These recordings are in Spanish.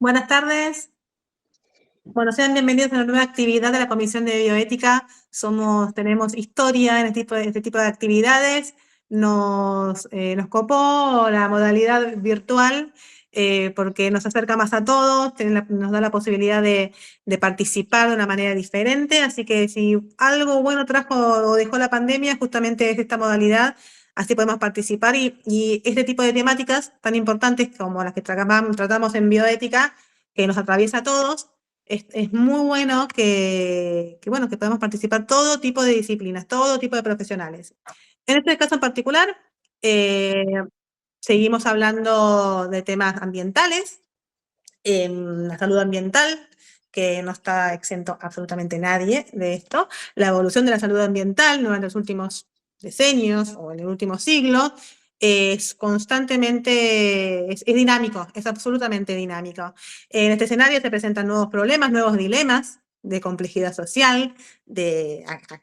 Buenas tardes. Bueno, sean bienvenidos a una nueva actividad de la Comisión de Bioética. Tenemos historia en este tipo de actividades. Nos copó la modalidad virtual porque nos acerca más a todos, nos da la posibilidad de participar de una manera diferente. Así que si algo bueno trajo o dejó la pandemia, justamente es esta modalidad. Así podemos participar y este tipo de temáticas tan importantes como las que tratamos en bioética, que nos atraviesa a todos. Es muy bueno que podamos participar todo tipo de disciplinas, todo tipo de profesionales. En este caso en particular, eh, seguimos hablando de temas ambientales, la salud ambiental, que no está exento absolutamente nadie de esto, la evolución de la salud ambiental durante los últimos decenios o en el último siglo, es constantemente, es dinámico, es absolutamente dinámico. En este escenario se presentan nuevos problemas, nuevos dilemas de complejidad social,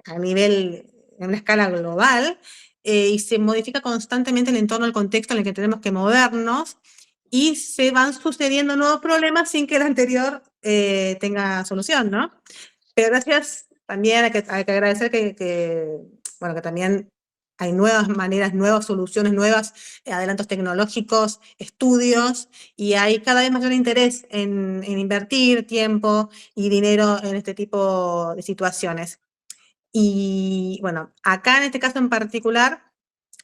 a nivel, en una escala global, y se modifica constantemente el entorno, el contexto en el que tenemos que movernos, y se van sucediendo nuevos problemas sin que el anterior tenga solución, ¿no? Pero gracias, también hay que agradecer bueno, que también hay nuevas maneras, nuevas soluciones, nuevos adelantos tecnológicos, estudios, y hay cada vez mayor interés en invertir tiempo y dinero en este tipo de situaciones. Y bueno, acá en este caso en particular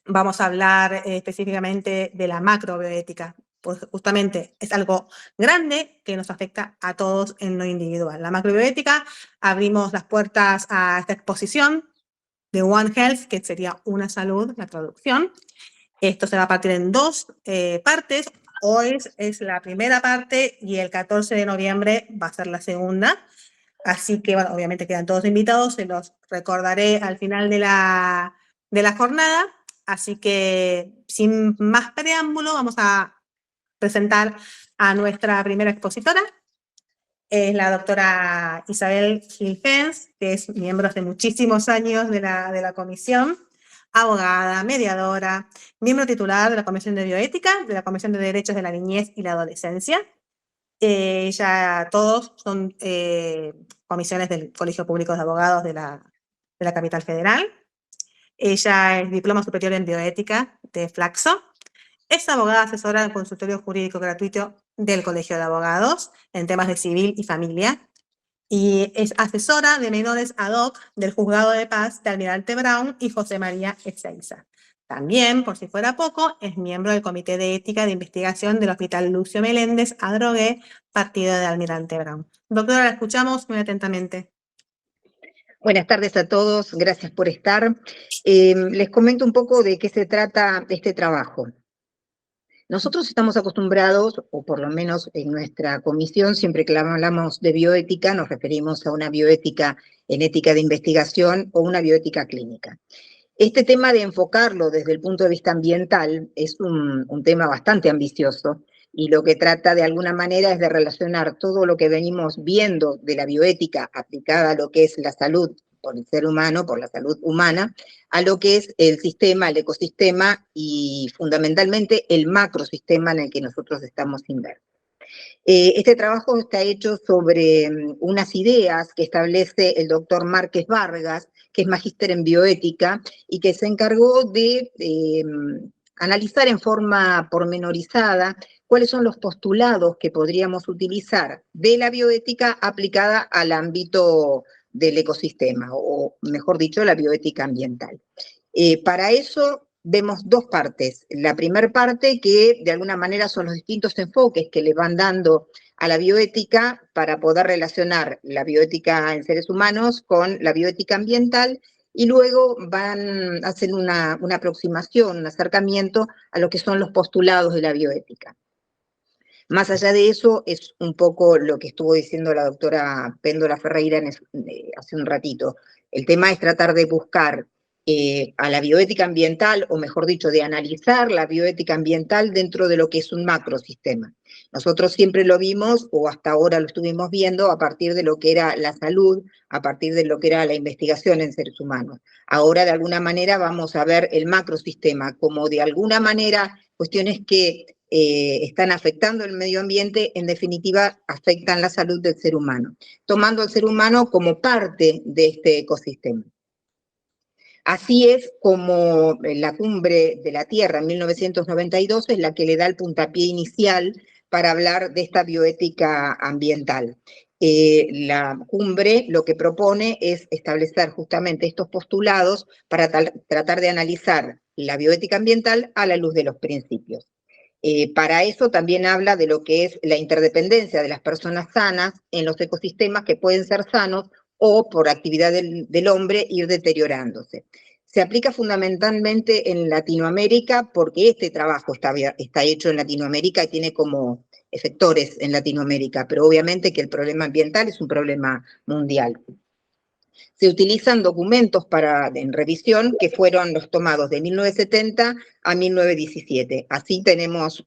vamos a hablar específicamente de la macrobioética, pues justamente es algo grande que nos afecta a todos en lo individual. La macrobioética, abrimos las puertas a esta exposición de One Health, que sería una salud, la traducción. Esto se va a partir en dos partes. Hoy es la primera parte y el 14 de noviembre va a ser la segunda. Así que, bueno, obviamente quedan todos invitados, se los recordaré al final de la jornada. Así que, sin más preámbulo, vamos a presentar a nuestra primera expositora. Es la doctora Isabel Gilfens, que es miembro hace muchísimos años de la comisión, abogada, mediadora, miembro titular de la Comisión de Bioética, de la Comisión de Derechos de la Niñez y la Adolescencia. Ya todos son comisiones del Colegio Público de Abogados de la Capital Federal. Ella es diploma superior en bioética de Flaxo. Es abogada asesora del consultorio jurídico gratuito del Colegio de Abogados en temas de civil y familia. Y es asesora de menores ad hoc del Juzgado de Paz de Almirante Brown y José María Ezeiza. También, por si fuera poco, es miembro del Comité de Ética de Investigación del Hospital Lucio Meléndez Adrogué, partido de Almirante Brown. Doctora, la escuchamos muy atentamente. Buenas tardes a todos, gracias por estar. Les comento un poco de qué se trata este trabajo. Nosotros estamos acostumbrados, o por lo menos en nuestra comisión, siempre que hablamos de bioética, nos referimos a una bioética en ética de investigación o una bioética clínica. Este tema de enfocarlo desde el punto de vista ambiental es un tema bastante ambicioso, y lo que trata de alguna manera es de relacionar todo lo que venimos viendo de la bioética aplicada a lo que es la salud por el ser humano, por la salud humana, a lo que es el sistema, el ecosistema y fundamentalmente el macrosistema en el que nosotros estamos inmersos. Este trabajo está hecho sobre unas ideas que establece el doctor Márquez Vargas, que es magíster en bioética y que se encargó de analizar en forma pormenorizada cuáles son los postulados que podríamos utilizar de la bioética aplicada al ámbito del ecosistema, o mejor dicho, la bioética ambiental. Para eso vemos dos partes. La primera parte, que de alguna manera son los distintos enfoques que le van dando a la bioética para poder relacionar la bioética en seres humanos con la bioética ambiental, y luego van a hacer una aproximación, un acercamiento a lo que son los postulados de la bioética. Más allá de eso, es un poco lo que estuvo diciendo la doctora Péndola Ferreira hace un ratito. El tema es tratar de buscar a la bioética ambiental, o mejor dicho, de analizar la bioética ambiental dentro de lo que es un macrosistema. Nosotros siempre lo vimos, o hasta ahora lo estuvimos viendo, a partir de lo que era la salud, a partir de lo que era la investigación en seres humanos. Ahora, de alguna manera, vamos a ver el macrosistema como, de alguna manera, cuestiones que están afectando el medio ambiente, en definitiva, afectan la salud del ser humano, tomando al ser humano como parte de este ecosistema. Así es como la Cumbre de la Tierra en 1992 es la que le da el puntapié inicial para hablar de esta bioética ambiental. La cumbre lo que propone es establecer justamente estos postulados para tratar de analizar la bioética ambiental a la luz de los principios. Para eso también habla de lo que es la interdependencia de las personas sanas en los ecosistemas que pueden ser sanos o por actividad del hombre ir deteriorándose. Se aplica fundamentalmente en Latinoamérica porque este trabajo está hecho en Latinoamérica y tiene como efectores en Latinoamérica, pero obviamente que el problema ambiental es un problema mundial. Se utilizan documentos en revisión que fueron los tomados de 1970 a 1917. Así tenemos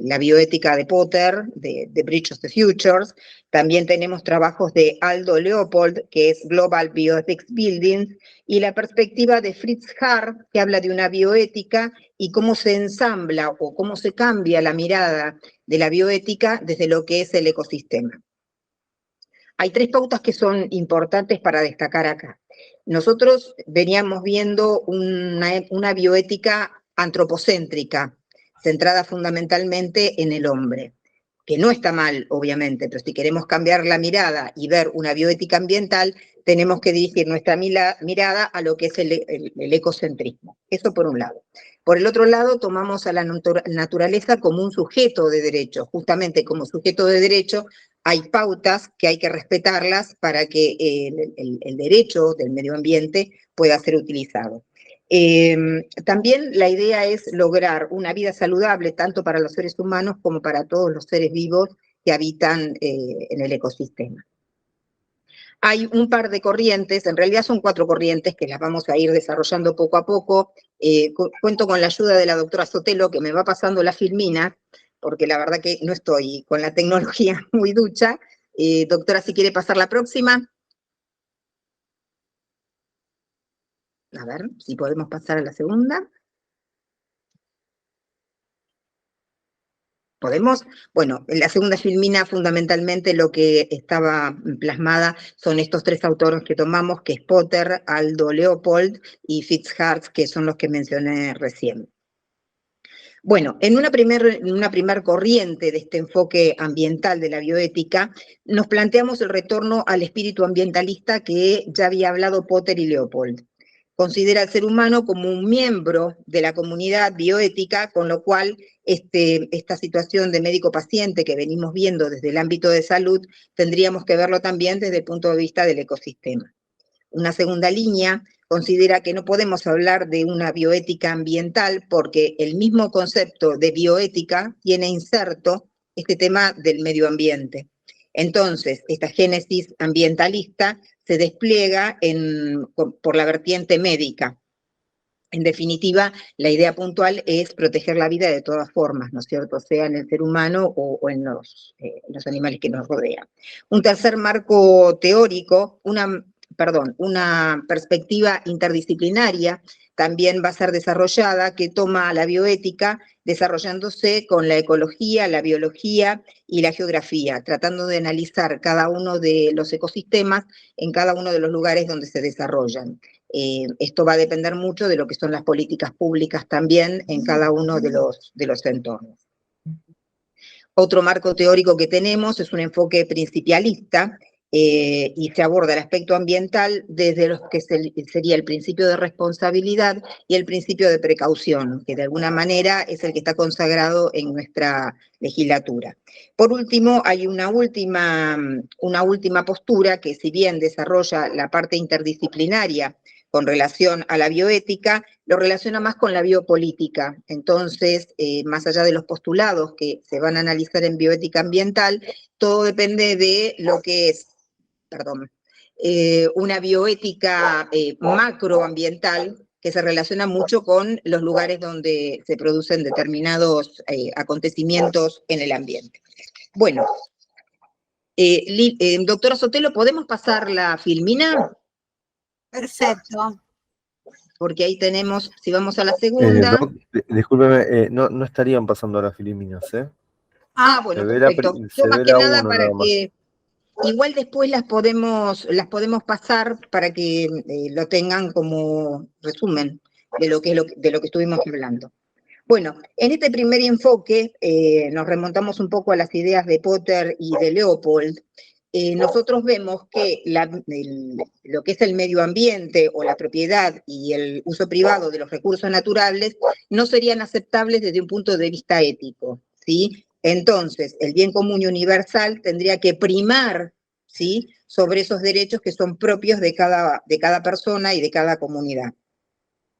la bioética de Potter, de Bridge of the Futures. También tenemos trabajos de Aldo Leopold, que es Global Bioethics Buildings, y la perspectiva de Fritz Hart, que habla de una bioética y cómo se ensambla o cómo se cambia la mirada de la bioética desde lo que es el ecosistema. Hay tres pautas que son importantes para destacar acá. Nosotros veníamos viendo una bioética antropocéntrica, centrada fundamentalmente en el hombre, que no está mal, obviamente, pero si queremos cambiar la mirada y ver una bioética ambiental, tenemos que dirigir nuestra mirada a lo que es el ecocentrismo. Eso por un lado. Por el otro lado, tomamos a la naturaleza como un sujeto de derecho. Justamente como sujeto de derecho, hay pautas que hay que respetarlas para que el derecho del medio ambiente pueda ser utilizado. También la idea es lograr una vida saludable tanto para los seres humanos como para todos los seres vivos que habitan en el ecosistema. Hay un par de corrientes, en realidad son 4 corrientes que las vamos a ir desarrollando poco a poco. Cuento con la ayuda de la doctora Sotelo, que me va pasando la filmina, porque la verdad que no estoy con la tecnología muy ducha. Doctora, si quiere pasar la próxima. A ver, si podemos pasar a la segunda. ¿Podemos? Bueno, en la segunda filmina fundamentalmente lo que estaba plasmada son estos 3 autores que tomamos, que es Potter, Aldo Leopold y Fritz Hart, que son los que mencioné recién. Bueno, en una primer corriente de este enfoque ambiental de la bioética, nos planteamos el retorno al espíritu ambientalista que ya había hablado Potter y Leopold. Considera al ser humano como un miembro de la comunidad bioética, con lo cual esta situación de médico-paciente que venimos viendo desde el ámbito de salud, tendríamos que verlo también desde el punto de vista del ecosistema. Una segunda línea considera que no podemos hablar de una bioética ambiental porque el mismo concepto de bioética tiene inserto este tema del medio ambiente. Entonces, esta génesis ambientalista se despliega por la vertiente médica. En definitiva, la idea puntual es proteger la vida de todas formas, ¿no es cierto?, sea en el ser humano o en los animales que nos rodean. Un tercer marco teórico, una perspectiva interdisciplinaria también va a ser desarrollada, que toma la bioética desarrollándose con la ecología, la biología y la geografía, tratando de analizar cada uno de los ecosistemas en cada uno de los lugares donde se desarrollan. Esto va a depender mucho de lo que son las políticas públicas también en cada uno de los entornos. Otro marco teórico que tenemos es un enfoque principialista, y se aborda el aspecto ambiental desde lo que sería el principio de responsabilidad y el principio de precaución, que de alguna manera es el que está consagrado en nuestra legislatura. Por último, hay una última postura que, si bien desarrolla la parte interdisciplinaria con relación a la bioética, lo relaciona más con la biopolítica. Entonces, más allá de los postulados que se van a analizar en bioética ambiental, todo depende de lo que es una bioética macroambiental que se relaciona mucho con los lugares donde se producen determinados acontecimientos en el ambiente. Bueno, doctora Sotelo, ¿podemos pasar la filmina? Perfecto. porque ahí tenemos, si vamos a la segunda... Discúlpeme, no estarían pasando las filiminas, ¿eh? Bueno, perfecto. Yo más que nada para que... Igual después las podemos pasar para que lo tengan como resumen de lo que estuvimos hablando. Bueno, en este primer enfoque nos remontamos un poco a las ideas de Potter y de Leopold. Nosotros vemos que lo que es el medio ambiente o la propiedad y el uso privado de los recursos naturales no serían aceptables desde un punto de vista ético, ¿sí? Entonces, el bien común y universal tendría que primar, ¿sí?, sobre esos derechos que son propios de cada persona y de cada comunidad.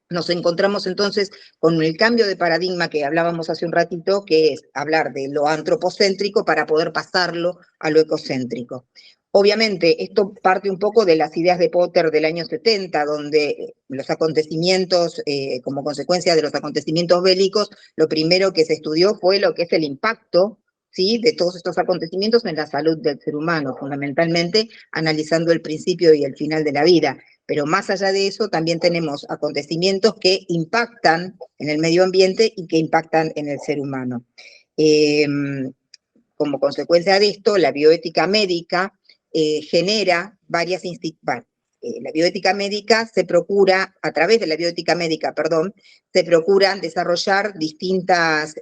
Nos encontramos entonces con el cambio de paradigma que hablábamos hace un ratito, que es hablar de lo antropocéntrico para poder pasarlo a lo ecocéntrico. Obviamente, esto parte un poco de las ideas de Potter del año 70, donde los acontecimientos, como consecuencia de los acontecimientos bélicos, lo primero que se estudió fue lo que es el impacto, ¿sí?, de todos estos acontecimientos en la salud del ser humano, fundamentalmente analizando el principio y el final de la vida. Pero más allá de eso, también tenemos acontecimientos que impactan en el medio ambiente y que impactan en el ser humano. Como consecuencia de esto, la bioética médica genera varias instituciones. La bioética médica se procura, a través de la bioética médica, perdón, se procuran desarrollar distintos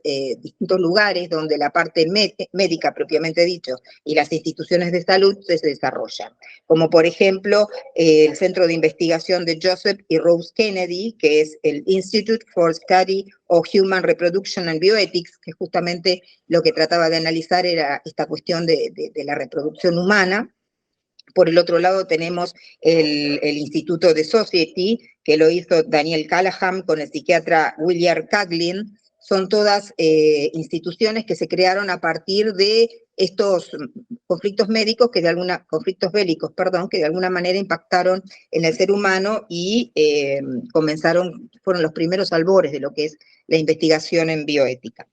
lugares donde la parte médica, propiamente dicho, y las instituciones de salud se desarrollan. Como por ejemplo, el Centro de Investigación de Joseph y Rose Kennedy, que es el Institute for Study of Human Reproduction and Bioethics, que justamente lo que trataba de analizar era esta cuestión de la reproducción humana. Por el otro lado tenemos el Instituto de Society, que lo hizo Daniel Callahan con el psiquiatra William Caglin. Son todas instituciones que se crearon a partir de estos conflictos médicos, conflictos bélicos, perdón, que de alguna manera impactaron en el ser humano y fueron los primeros albores de lo que es la investigación en bioética.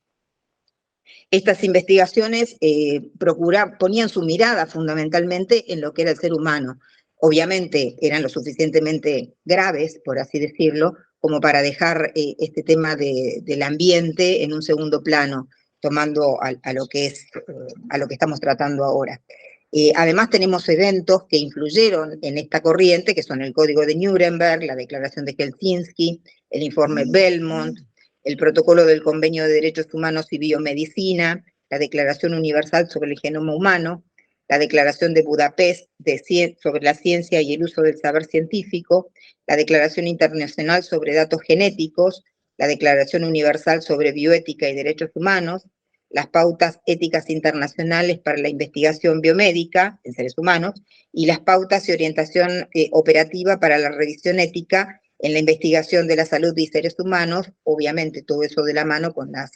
Estas investigaciones ponían su mirada fundamentalmente en lo que era el ser humano. Obviamente eran lo suficientemente graves, por así decirlo, como para dejar este tema del ambiente en un segundo plano, tomando a lo que estamos tratando ahora. Además tenemos eventos que influyeron en esta corriente, que son el Código de Nuremberg, la Declaración de Helsinki, el Informe Belmont, el Protocolo del Convenio de Derechos Humanos y Biomedicina, la Declaración Universal sobre el Genoma Humano, la Declaración de Budapest sobre la ciencia y el uso del saber científico, la Declaración Internacional sobre Datos Genéticos, la Declaración Universal sobre Bioética y Derechos Humanos, las pautas éticas internacionales para la investigación biomédica en seres humanos y las pautas y orientación operativa para la revisión ética en la investigación de la salud de seres humanos, obviamente todo eso de la mano con las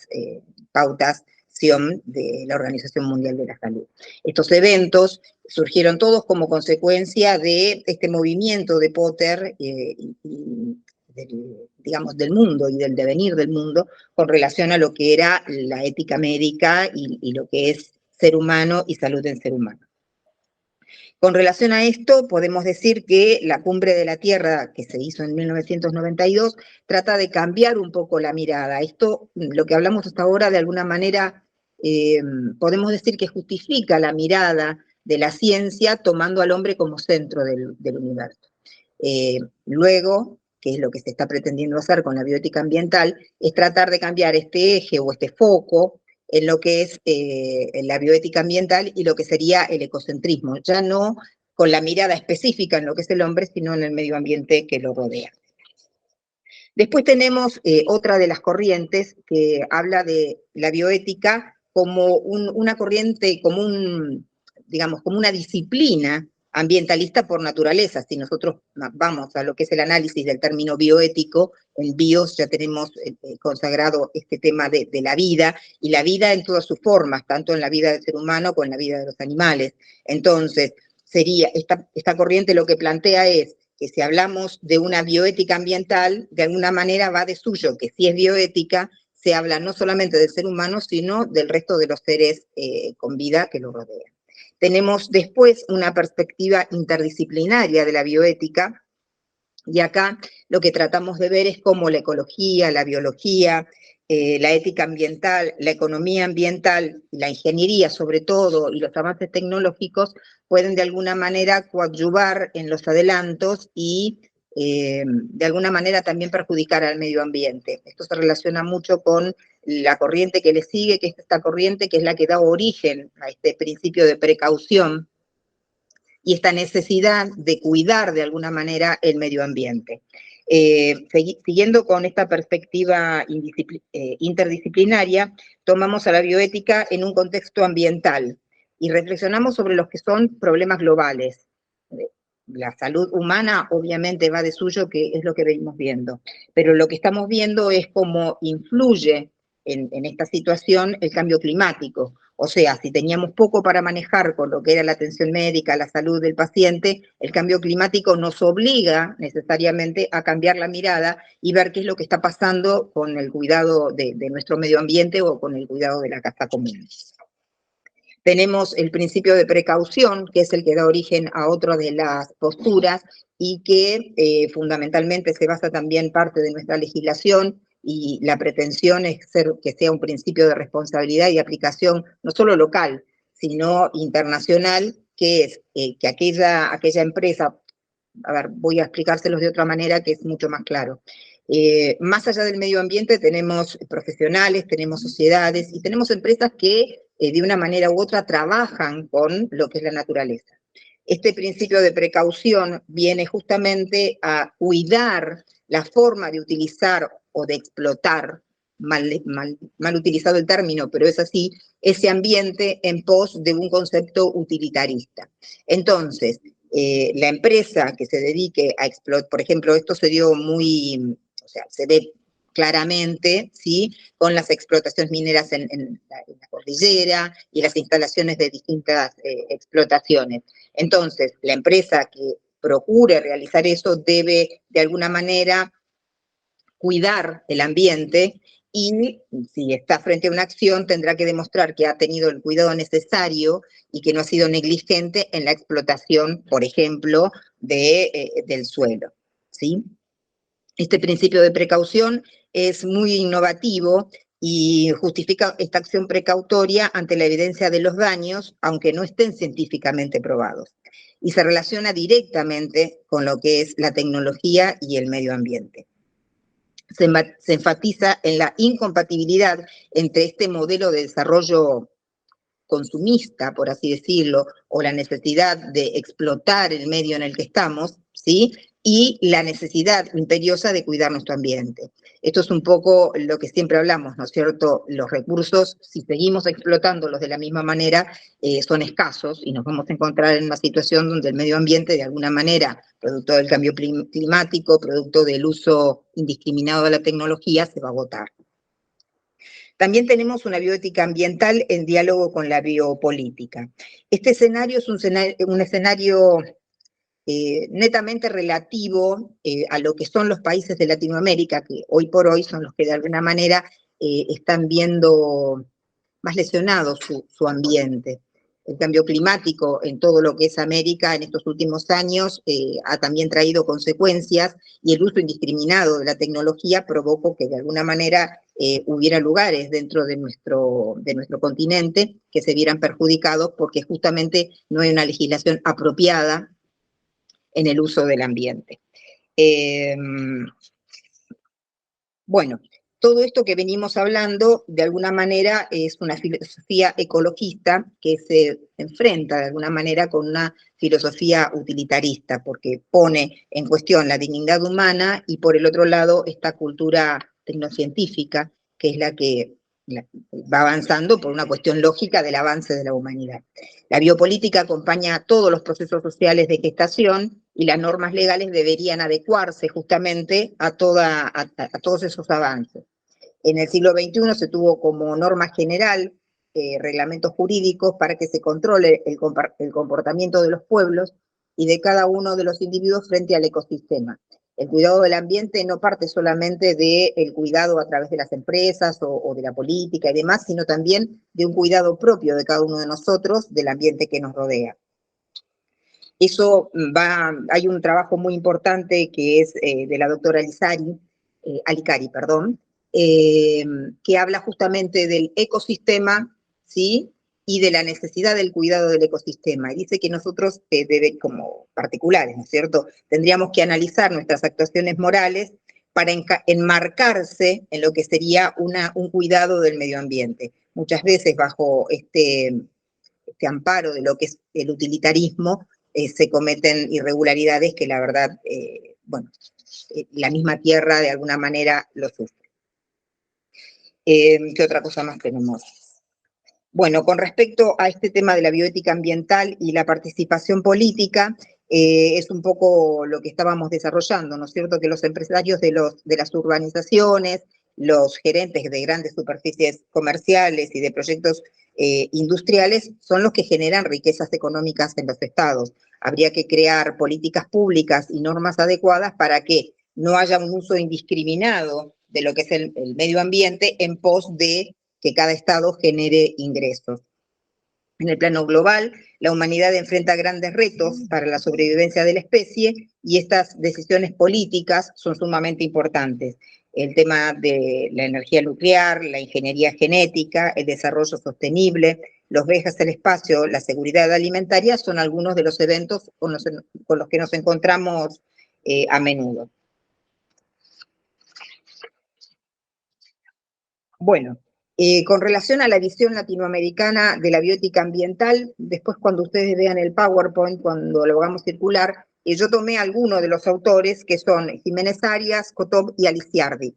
pautas de la Organización Mundial de la Salud. Estos eventos surgieron todos como consecuencia de este movimiento de Potter del mundo y del devenir del mundo con relación a lo que era la ética médica y lo que es ser humano y salud en ser humano. Con relación a esto, podemos decir que la Cumbre de la Tierra, que se hizo en 1992, trata de cambiar un poco la mirada. Esto, lo que hablamos hasta ahora, de alguna manera, podemos decir que justifica la mirada de la ciencia tomando al hombre como centro del universo. Luego, que es lo que se está pretendiendo hacer con la bioética ambiental, es tratar de cambiar este eje o este foco en lo que es la bioética ambiental y lo que sería el ecocentrismo, ya no con la mirada específica en lo que es el hombre, sino en el medio ambiente que lo rodea. Después tenemos otra de las corrientes que habla de la bioética como una corriente, como una disciplina ambientalista por naturaleza. Si nosotros vamos a lo que es el análisis del término bioético, en bios ya tenemos consagrado este tema de la vida, y la vida en todas sus formas, tanto en la vida del ser humano como en la vida de los animales. Entonces, esta corriente lo que plantea es que si hablamos de una bioética ambiental, de alguna manera va de suyo, que si es bioética, se habla no solamente del ser humano, sino del resto de los seres con vida que lo rodean. Tenemos después una perspectiva interdisciplinaria de la bioética, Y acá lo que tratamos de ver es cómo la ecología, la biología, la ética ambiental, la economía ambiental, la ingeniería sobre todo, y los avances tecnológicos pueden de alguna manera coadyuvar en los adelantos y de alguna manera también perjudicar al medio ambiente. Esto se relaciona mucho con la corriente que le sigue, que es esta corriente que es la que da origen a este principio de precaución y esta necesidad de cuidar de alguna manera el medio ambiente. Siguiendo con esta perspectiva interdisciplinaria, tomamos a la bioética en un contexto ambiental y reflexionamos sobre los que son problemas globales. La salud humana obviamente va de suyo, que es lo que venimos viendo, pero lo que estamos viendo es cómo influye en esta situación el cambio climático. O sea, si teníamos poco para manejar con lo que era la atención médica, la salud del paciente, el cambio climático nos obliga necesariamente a cambiar la mirada y ver qué es lo que está pasando con el cuidado de nuestro medio ambiente o con el cuidado de la casa común. Tenemos el principio de precaución, que es el que da origen a otra de las posturas y que fundamentalmente se basa también parte de nuestra legislación, y la pretensión es que sea un principio de responsabilidad y aplicación no solo local, sino internacional, que es que aquella empresa, a ver, voy a explicárselos de otra manera que es mucho más claro. Más allá del medio ambiente tenemos profesionales, tenemos sociedades y tenemos empresas que de una manera u otra trabajan con lo que es la naturaleza. Este principio de precaución viene justamente a cuidar la forma de utilizar o de explotar, mal utilizado el término, pero es así, ese ambiente en pos de un concepto utilitarista. Entonces, la empresa que se dedique a explotar, por ejemplo, esto se dio muy, o sea, se ve claramente, ¿sí?, con las explotaciones mineras en la cordillera y las instalaciones de distintas explotaciones. Entonces, la empresa que procure realizar eso debe, de alguna manera, cuidar el ambiente y si está frente a una acción tendrá que demostrar que ha tenido el cuidado necesario y que no ha sido negligente en la explotación, por ejemplo, del suelo, ¿sí? Este principio de precaución es muy innovativo y justifica esta acción precautoria ante la evidencia de los daños, aunque no estén científicamente probados. Y se relaciona directamente con lo que es la tecnología y el medio ambiente. Se enfatiza en la incompatibilidad entre este modelo de desarrollo consumista, por así decirlo, o la necesidad de explotar el medio en el que estamos, ¿sí?, y la necesidad imperiosa de cuidar nuestro ambiente. Esto es un poco lo que siempre hablamos, ¿no es cierto? Los recursos, si seguimos explotándolos de la misma manera, son escasos y nos vamos a encontrar en una situación donde el medio ambiente, de alguna manera, producto del cambio climático, producto del uso indiscriminado de la tecnología, se va a agotar. También tenemos una bioética ambiental en diálogo con la biopolítica. Este escenario es un escenario netamente relativo a lo que son los países de Latinoamérica, que hoy por hoy son los que de alguna manera están viendo más lesionado su ambiente. El cambio climático en todo lo que es América en estos últimos años ha también traído consecuencias y el uso indiscriminado de la tecnología provocó que de alguna manera hubiera lugares dentro de nuestro continente que se vieran perjudicados porque justamente no hay una legislación apropiada en el uso del ambiente. Bueno, todo esto que venimos hablando, de alguna manera, es una filosofía ecologista que se enfrenta de alguna manera con una filosofía utilitarista, porque pone en cuestión la dignidad humana y por el otro lado esta cultura tecnocientífica, que es la que va avanzando por una cuestión lógica del avance de la humanidad. La biopolítica acompaña todos los procesos sociales de gestación y las normas legales deberían adecuarse justamente a todos esos avances. En el siglo XXI se tuvo como norma general reglamentos jurídicos para que se controle el comportamiento de los pueblos y de cada uno de los individuos frente al ecosistema. El cuidado del ambiente no parte solamente del cuidado a través de las empresas o de la política y demás, sino también de un cuidado propio de cada uno de nosotros del ambiente que nos rodea. Hay un trabajo muy importante que es de la doctora Alicari, que habla justamente del ecosistema, ¿sí? Y de la necesidad del cuidado del ecosistema. Y dice que nosotros, como particulares, ¿no es cierto?, tendríamos que analizar nuestras actuaciones morales para enmarcarse en lo que sería un cuidado del medio ambiente. Muchas veces bajo este amparo de lo que es el utilitarismo, se cometen irregularidades que la verdad, la misma tierra de alguna manera lo sufre. ¿Qué otra cosa más tenemos? Bueno, con respecto a este tema de la bioética ambiental y la participación política, es un poco lo que estábamos desarrollando, ¿no es cierto? Que los empresarios de las urbanizaciones, los gerentes de grandes superficies comerciales y de proyectos industriales son los que generan riquezas económicas en los estados. Habría que crear políticas públicas y normas adecuadas para que no haya un uso indiscriminado de lo que es el medio ambiente en pos de que cada estado genere ingresos. En el plano global, la humanidad enfrenta grandes retos para la sobrevivencia de la especie y estas decisiones políticas son sumamente importantes. El tema de la energía nuclear, la ingeniería genética, el desarrollo sostenible, los viajes al espacio, la seguridad alimentaria son algunos de los eventos con los que nos encontramos a menudo. Bueno, con relación a la visión latinoamericana de la bioética ambiental, después cuando ustedes vean el PowerPoint, cuando lo hagamos circular, yo tomé algunos de los autores que son Jiménez Arias, Kotov y Aliciardi.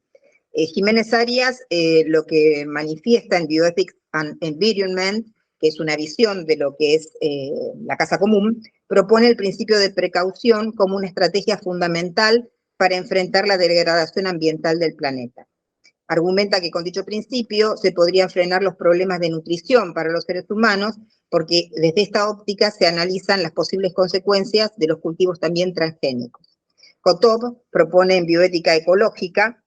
Jiménez Arias lo que manifiesta en Bioethics and Environment, que es una visión de lo que es la casa común, propone el principio de precaución como una estrategia fundamental para enfrentar la degradación ambiental del planeta. Argumenta que con dicho principio se podrían frenar los problemas de nutrición para los seres humanos, porque desde esta óptica se analizan las posibles consecuencias de los cultivos también transgénicos. Kotov propone en bioética ecológica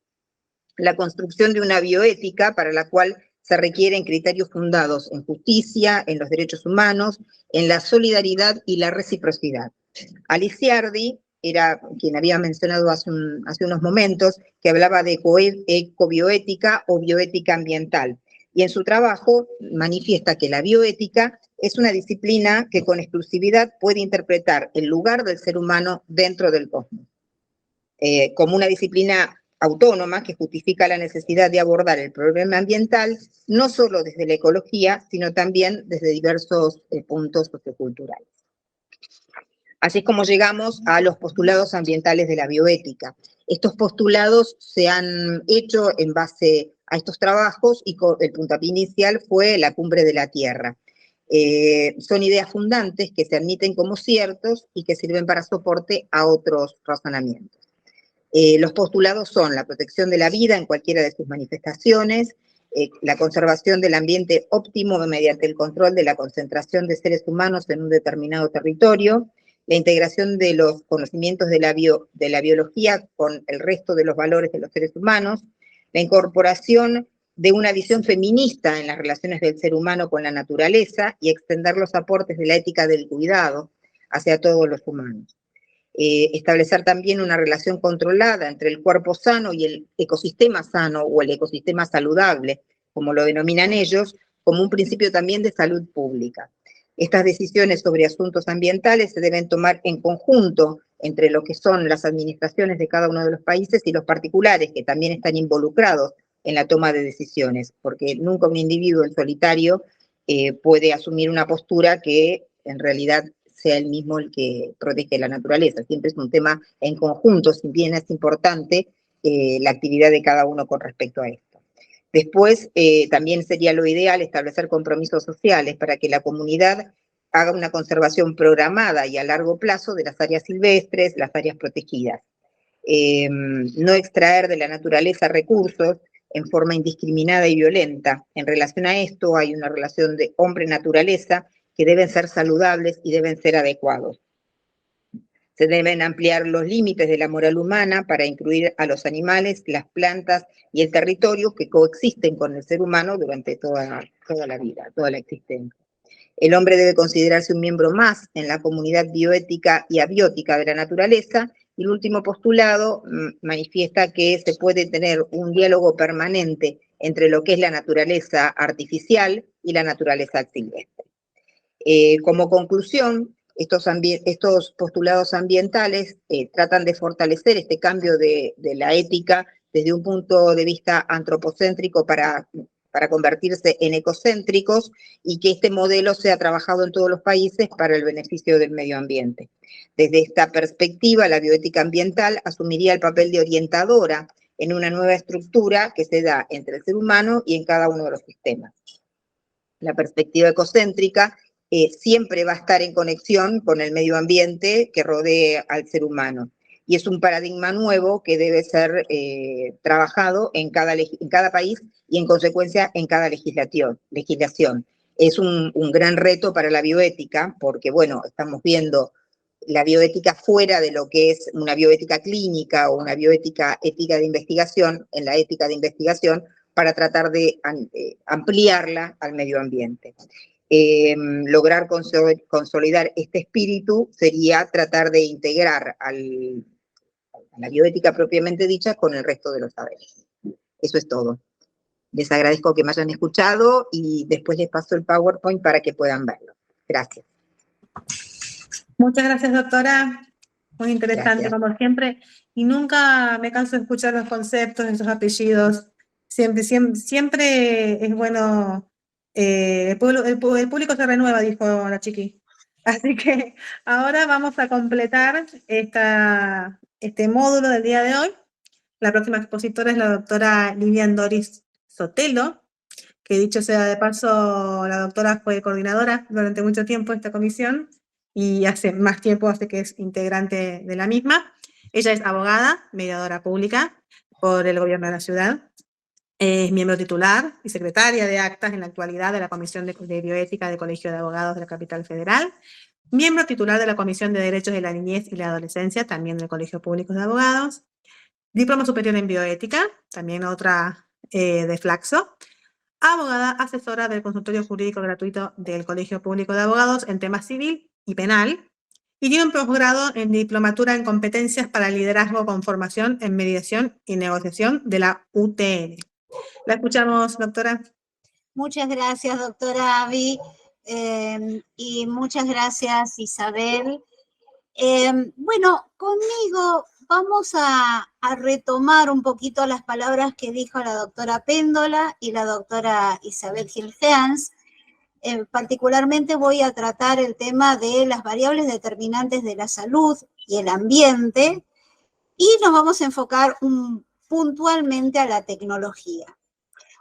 la construcción de una bioética para la cual se requieren criterios fundados en justicia, en los derechos humanos, en la solidaridad y la reciprocidad. Aliciardi era quien había mencionado hace unos momentos, que hablaba de ecobioética o bioética ambiental. Y en su trabajo manifiesta que la bioética es una disciplina que con exclusividad puede interpretar el lugar del ser humano dentro del cosmos. Como una disciplina autónoma que justifica la necesidad de abordar el problema ambiental, no solo desde la ecología, sino también desde diversos puntos socioculturales. Así es como llegamos a los postulados ambientales de la bioética. Estos postulados se han hecho en base a estos trabajos y el puntapié inicial fue la Cumbre de la Tierra. Son ideas fundantes que se admiten como ciertos y que sirven para soporte a otros razonamientos. Los postulados son la protección de la vida en cualquiera de sus manifestaciones, la conservación del ambiente óptimo mediante el control de la concentración de seres humanos en un determinado territorio, la integración de los conocimientos de la biología con el resto de los valores de los seres humanos, la incorporación de una visión feminista en las relaciones del ser humano con la naturaleza y extender los aportes de la ética del cuidado hacia todos los humanos. Establecer también una relación controlada entre el cuerpo sano y el ecosistema sano o el ecosistema saludable, como lo denominan ellos, como un principio también de salud pública. Estas decisiones sobre asuntos ambientales se deben tomar en conjunto entre lo que son las administraciones de cada uno de los países y los particulares que también están involucrados en la toma de decisiones, porque nunca un individuo en solitario puede asumir una postura que en realidad sea el mismo el que protege la naturaleza. Siempre es un tema en conjunto, si bien es importante la actividad de cada uno con respecto a esto. Después, también sería lo ideal establecer compromisos sociales para que la comunidad haga una conservación programada y a largo plazo de las áreas silvestres, las áreas protegidas. No extraer de la naturaleza recursos en forma indiscriminada y violenta. En relación a esto hay una relación de hombre-naturaleza que deben ser saludables y deben ser adecuados. Se deben ampliar los límites de la moral humana para incluir a los animales, las plantas y el territorio que coexisten con el ser humano durante toda la vida, toda la existencia. El hombre debe considerarse un miembro más en la comunidad bioética y abiótica de la naturaleza. Y el último postulado manifiesta que se puede tener un diálogo permanente entre lo que es la naturaleza artificial y la naturaleza silvestre. Como conclusión, estos postulados ambientales tratan de fortalecer este cambio de la ética desde un punto de vista antropocéntrico para convertirse en ecocéntricos, y que este modelo sea trabajado en todos los países para el beneficio del medio ambiente. Desde esta perspectiva, la bioética ambiental asumiría el papel de orientadora en una nueva estructura que se da entre el ser humano y en cada uno de los sistemas. La perspectiva ecocéntrica siempre va a estar en conexión con el medio ambiente que rodea al ser humano. Y es un paradigma nuevo que debe ser trabajado en cada país y, en consecuencia, en cada legislación. Es un gran reto para la bioética, porque, bueno, estamos viendo la bioética fuera de lo que es una bioética clínica o una bioética ética de investigación, en la ética de investigación, para tratar de ampliarla al medio ambiente. Lograr consolidar este espíritu sería tratar de integrar a la bioética propiamente dicha con el resto de los saberes. Eso es todo. Les agradezco que me hayan escuchado y después les paso el PowerPoint para que puedan verlo. Gracias. Muchas gracias, doctora. Muy interesante, Gracias. como siempre. Y nunca me canso de escuchar los conceptos, esos apellidos. Siempre es bueno. El público se renueva, dijo la Chiqui. Así que ahora vamos a completar este módulo del día de hoy. La próxima expositora es la doctora Lilian Doris Sotelo, que, dicho sea de paso, la doctora fue coordinadora durante mucho tiempo de esta comisión y hace más tiempo hace que es integrante de la misma. Ella es abogada, mediadora pública por el gobierno de la ciudad. Es miembro titular y secretaria de actas en la actualidad de la Comisión de Bioética del Colegio de Abogados de la Capital Federal. Miembro titular de la Comisión de Derechos de la Niñez y la Adolescencia, también del Colegio Público de Abogados. Diploma superior en bioética, también otra de Flaxo. Abogada asesora del consultorio jurídico gratuito del Colegio Público de Abogados en temas civil y penal, y tiene un posgrado en diplomatura en competencias para liderazgo con formación en mediación y negociación de la UTN. La escuchamos, doctora. Muchas gracias, doctora Avi, y muchas gracias, Isabel. Bueno, conmigo vamos a retomar un poquito las palabras que dijo la doctora Péndola y la doctora Isabel Gil-Heans. Particularmente voy a tratar el tema de las variables determinantes de la salud y el ambiente, y nos vamos a enfocar puntualmente a la tecnología.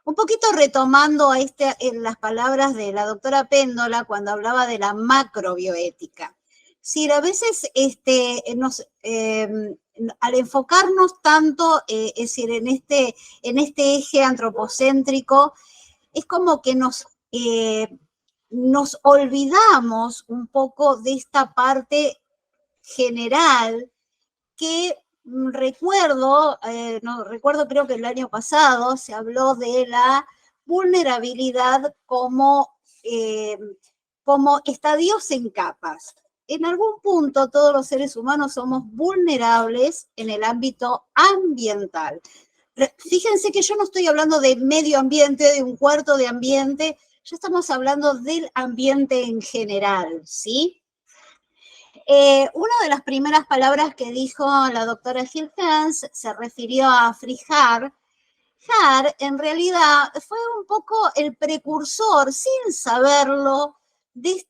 Un poquito retomando en las palabras de la doctora Péndola cuando hablaba de la macrobioética. Sí, a veces al enfocarnos tanto, es decir, en este eje antropocéntrico, es como que nos olvidamos un poco de esta parte general que recuerdo, creo que el año pasado se habló de la vulnerabilidad como estadios en capas. En algún punto todos los seres humanos somos vulnerables en el ámbito ambiental. Fíjense que yo no estoy hablando del medio ambiente, de un cuarto de ambiente, ya estamos hablando del ambiente en general, ¿sí? Una de las primeras palabras que dijo la doctora Gil-Heans se refirió a Frijar. Frijar, en realidad, fue un poco el precursor, sin saberlo, de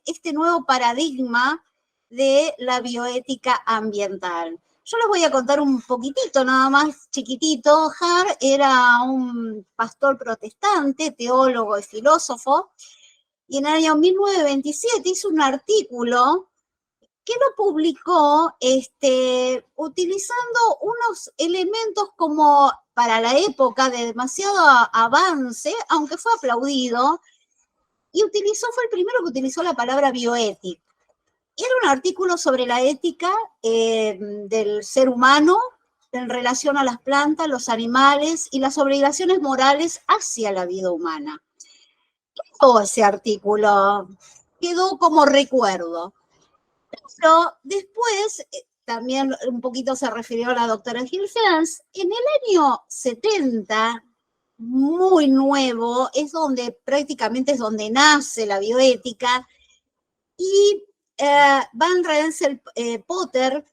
este nuevo paradigma de la bioética ambiental. Yo les voy a contar un poquitito, nada más chiquitito. Frijar era un pastor protestante, teólogo y filósofo, y en el año 1927 hizo un artículo que lo publicó utilizando unos elementos como para la época de demasiado avance, aunque fue aplaudido, y fue el primero que utilizó la palabra bioética. Era un artículo sobre la ética del ser humano en relación a las plantas, los animales y las obligaciones morales hacia la vida humana. todo ese artículo, quedó como recuerdo. Pero después, también un poquito se refirió a la doctora Gil Fens, en el año 70, muy nuevo, es donde prácticamente es donde nace la bioética, y Van Rensselaer Potter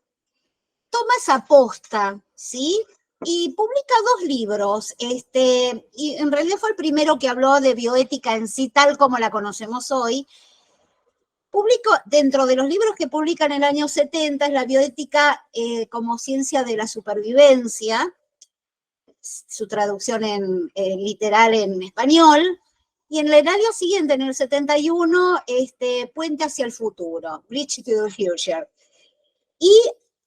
toma esa posta, ¿sí? Y publica 2 libros, y en realidad fue el primero que habló de bioética en sí, tal como la conocemos hoy. Publicó, dentro de los libros que publica en el año 70, es la bioética como ciencia de la supervivencia, su traducción literal en español, y en el año siguiente, en el 71, Puente hacia el futuro, Bridge to the Future. Y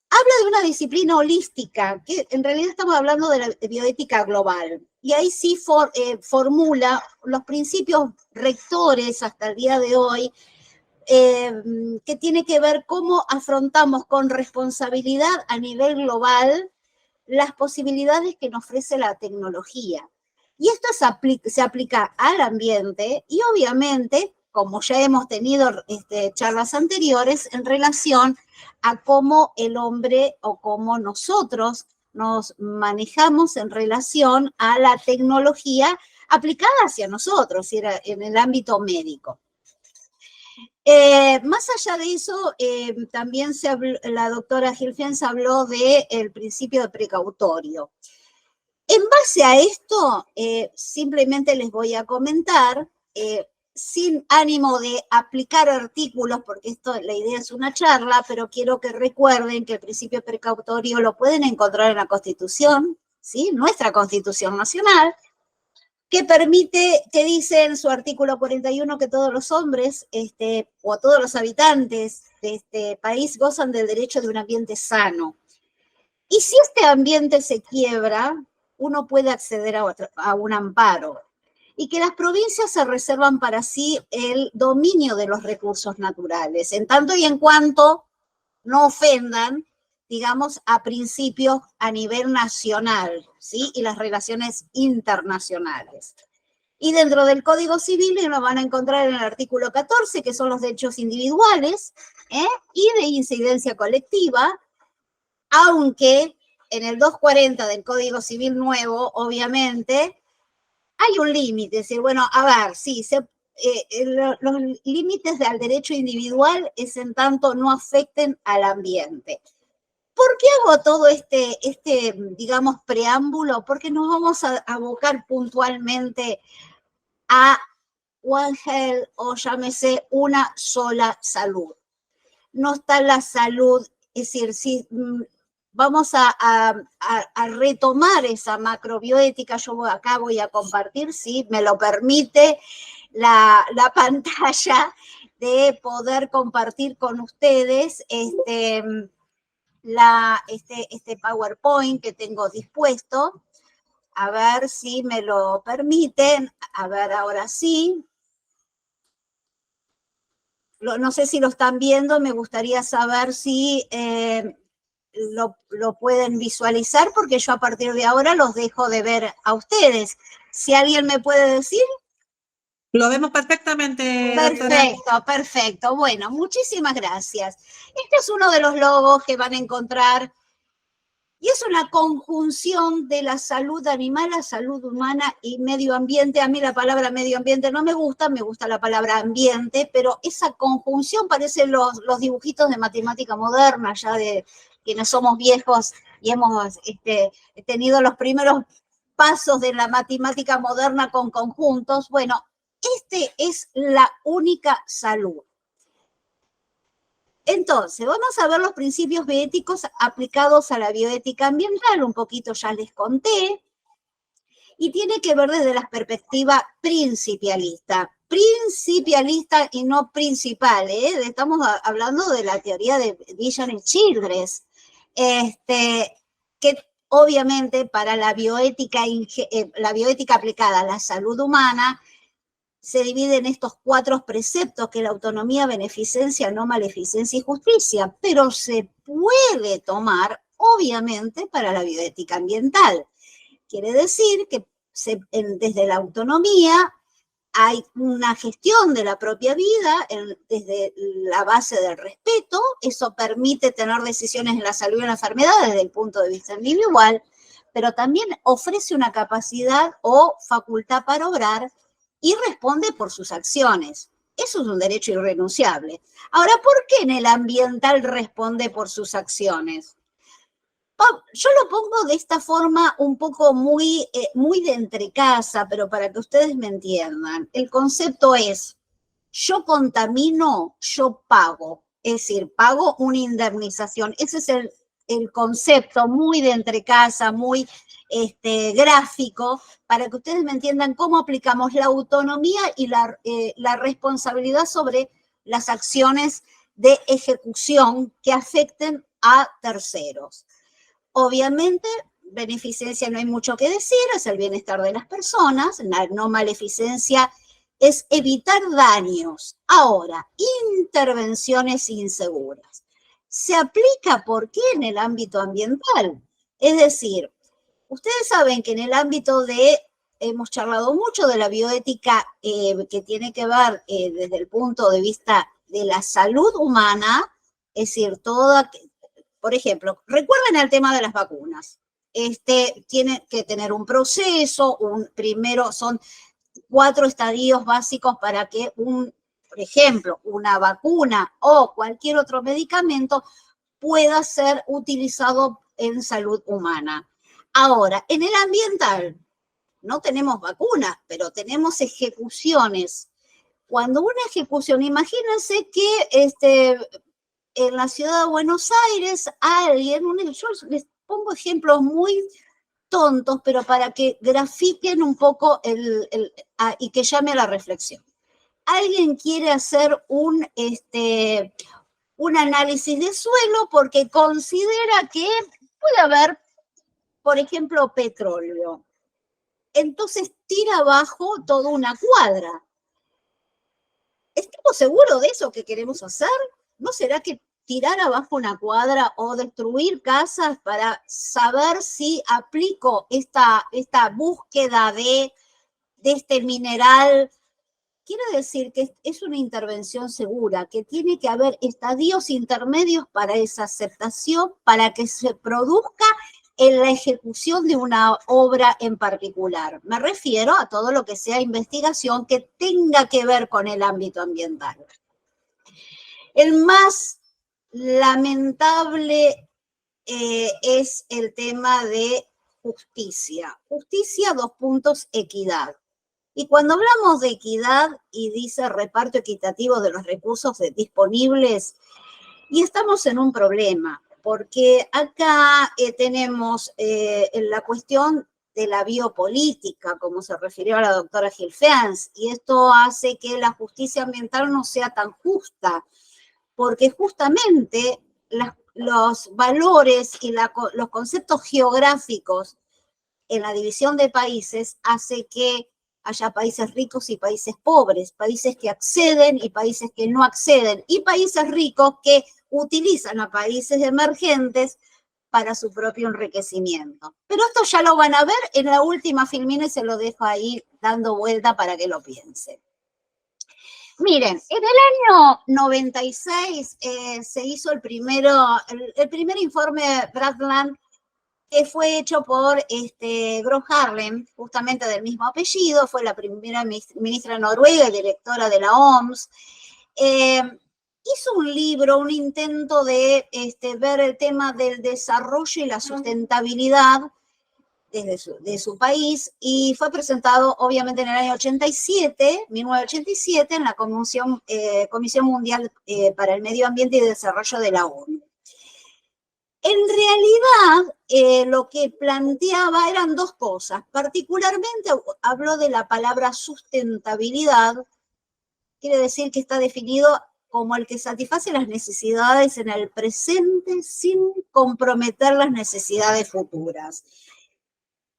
habla de una disciplina holística, que en realidad estamos hablando de la bioética global. Y ahí sí formula los principios rectores hasta el día de hoy, que tiene que ver cómo afrontamos con responsabilidad a nivel global las posibilidades que nos ofrece la tecnología. Y esto se aplica al ambiente y obviamente, como ya hemos tenido charlas anteriores, en relación a cómo el hombre o cómo nosotros nos manejamos en relación a la tecnología aplicada hacia nosotros, en el ámbito médico. Más allá de eso, también la doctora Gil Fens habló del principio de precautorio. En base a esto, simplemente les voy a comentar, sin ánimo de aplicar artículos, porque la idea es una charla, pero quiero que recuerden que el principio precautorio lo pueden encontrar en la Constitución, ¿sí? Nuestra Constitución Nacional, que permite, que dice en su artículo 41 que todos los hombres o todos los habitantes de este país gozan del derecho de un ambiente sano. Y si este ambiente se quiebra, uno puede acceder a un amparo. Y que las provincias se reservan para sí el dominio de los recursos naturales, en tanto y en cuanto no ofendan, digamos, a principios a nivel nacional, ¿sí? Y las relaciones internacionales. Y dentro del Código Civil lo van a encontrar en el artículo 14, que son los derechos individuales, y de incidencia colectiva, aunque en el 240 del Código Civil nuevo, obviamente, hay un límite. Es decir, bueno, a ver, sí, los límites al derecho individual es en tanto no afecten al ambiente. ¿Por qué hago todo digamos, preámbulo? Porque nos vamos a abocar puntualmente a One Health, o llámese una sola salud. No está la salud, es decir, si vamos a retomar esa macrobioética, yo acá voy a compartir, si me lo permite, la pantalla de poder compartir con ustedes este PowerPoint que tengo dispuesto. A ver si me lo permiten. A ver, ahora sí. No sé si lo están viendo, me gustaría saber si lo pueden visualizar, porque yo a partir de ahora los dejo de ver a ustedes. Si alguien me puede decir. Lo vemos perfectamente, doctora. Perfecto, perfecto. Bueno, muchísimas gracias. Este es uno de los logos que van a encontrar, y es una conjunción de la salud animal, la salud humana y medio ambiente. A mí la palabra medio ambiente no me gusta la palabra ambiente, pero esa conjunción parece los dibujitos de matemática moderna, ya de quienes somos viejos y hemos tenido los primeros pasos de la matemática moderna con conjuntos. Bueno, es la única salud. Entonces, vamos a ver los principios bioéticos aplicados a la bioética ambiental, un poquito ya les conté, y tiene que ver desde la perspectiva principialista y no principal, estamos hablando de la teoría de Villan y Childress, que obviamente para la bioética aplicada a la salud humana se divide en estos 4 preceptos, que es la autonomía, beneficencia, no maleficencia y justicia, pero se puede tomar, obviamente, para la bioética ambiental. Quiere decir que desde la autonomía hay una gestión de la propia vida desde la base del respeto. Eso permite tener decisiones en la salud y en la enfermedad desde el punto de vista individual, pero también ofrece una capacidad o facultad para obrar y responde por sus acciones. Eso es un derecho irrenunciable. Ahora, ¿por qué en el ambiental responde por sus acciones? Yo lo pongo de esta forma un poco muy de entrecasa, pero para que ustedes me entiendan. El concepto es, yo contamino, yo pago. Es decir, pago una indemnización. Ese es el concepto muy de entrecasa, muy gráfico, para que ustedes me entiendan cómo aplicamos la autonomía y la responsabilidad sobre las acciones de ejecución que afecten a terceros. Obviamente, beneficencia no hay mucho que decir, es el bienestar de las personas, la no maleficencia es evitar daños. Ahora, intervenciones inseguras. Se aplica, ¿por qué? En el ámbito ambiental. Es decir, ustedes saben que en el ámbito hemos charlado mucho de la bioética que tiene que ver desde el punto de vista de la salud humana, es decir, por ejemplo, recuerden el tema de las vacunas. Tiene que tener un proceso, primero son 4 estadios básicos para que por ejemplo, una vacuna o cualquier otro medicamento pueda ser utilizado en salud humana. Ahora, en el ambiental, no tenemos vacunas, pero tenemos ejecuciones. Cuando una ejecución, imagínense que en la ciudad de Buenos Aires, yo les pongo ejemplos muy tontos, pero para que grafiquen un poco y que llame a la reflexión. Alguien quiere hacer un análisis de suelo porque considera que puede haber, por ejemplo, petróleo. Entonces tira abajo toda una cuadra. ¿Estamos seguros de eso que queremos hacer? ¿No será que tirar abajo una cuadra o destruir casas para saber si aplico esta búsqueda de este mineral? Quiere decir que es una intervención segura, que tiene que haber estadios intermedios para esa aceptación, para que se produzca en la ejecución de una obra en particular. Me refiero a todo lo que sea investigación que tenga que ver con el ámbito ambiental. El más lamentable es el tema de justicia. Justicia, equidad. Y cuando hablamos de equidad y dice reparto equitativo de los recursos disponibles, y estamos en un problema, porque acá tenemos la cuestión de la biopolítica, como se refirió a la doctora Gilfeans, y esto hace que la justicia ambiental no sea tan justa, porque justamente los valores y los conceptos geográficos en la división de países hace que haya países ricos y países pobres, países que acceden y países que no acceden, y países ricos que utilizan a países emergentes para su propio enriquecimiento. Pero esto ya lo van a ver en la última filmina y se lo dejo ahí dando vuelta para que lo piensen. Miren, en el año 96 se hizo el primer informe Brundtland, que fue hecho por Gro Harlem, justamente del mismo apellido, fue la primera ministra de Noruega y directora de la OMS. Hizo un libro, un intento de ver el tema del desarrollo y la sustentabilidad de su país, y fue presentado obviamente en el año 1987, en la Comisión Mundial para el Medio Ambiente y Desarrollo de la ONU. En realidad, lo que planteaba eran 2 cosas. Particularmente habló de la palabra sustentabilidad. Quiere decir que está definido como el que satisface las necesidades en el presente sin comprometer las necesidades futuras.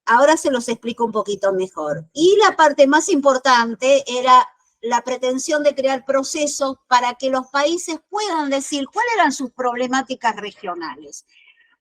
Ahora se los explico un poquito mejor. Y la parte más importante era la pretensión de crear procesos para que los países puedan decir cuáles eran sus problemáticas regionales.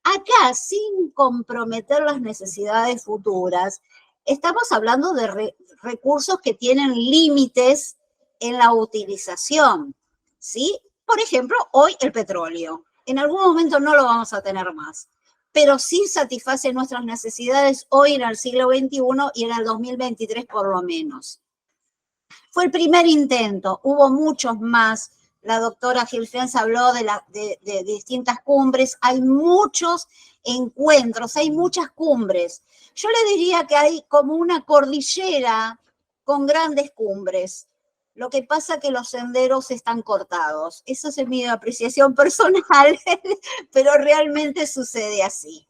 Acá, sin comprometer las necesidades futuras, estamos hablando de recursos que tienen límites en la utilización, ¿sí? Por ejemplo, hoy el petróleo. En algún momento no lo vamos a tener más, pero sí satisface nuestras necesidades hoy en el siglo XXI y en el 2023 por lo menos. Fue el primer intento, hubo muchos más. La doctora Gilfens habló de distintas cumbres, hay muchos encuentros, hay muchas cumbres. Yo le diría que hay como una cordillera con grandes cumbres. Lo que pasa es que los senderos están cortados. Eso es mi apreciación personal, pero realmente sucede así.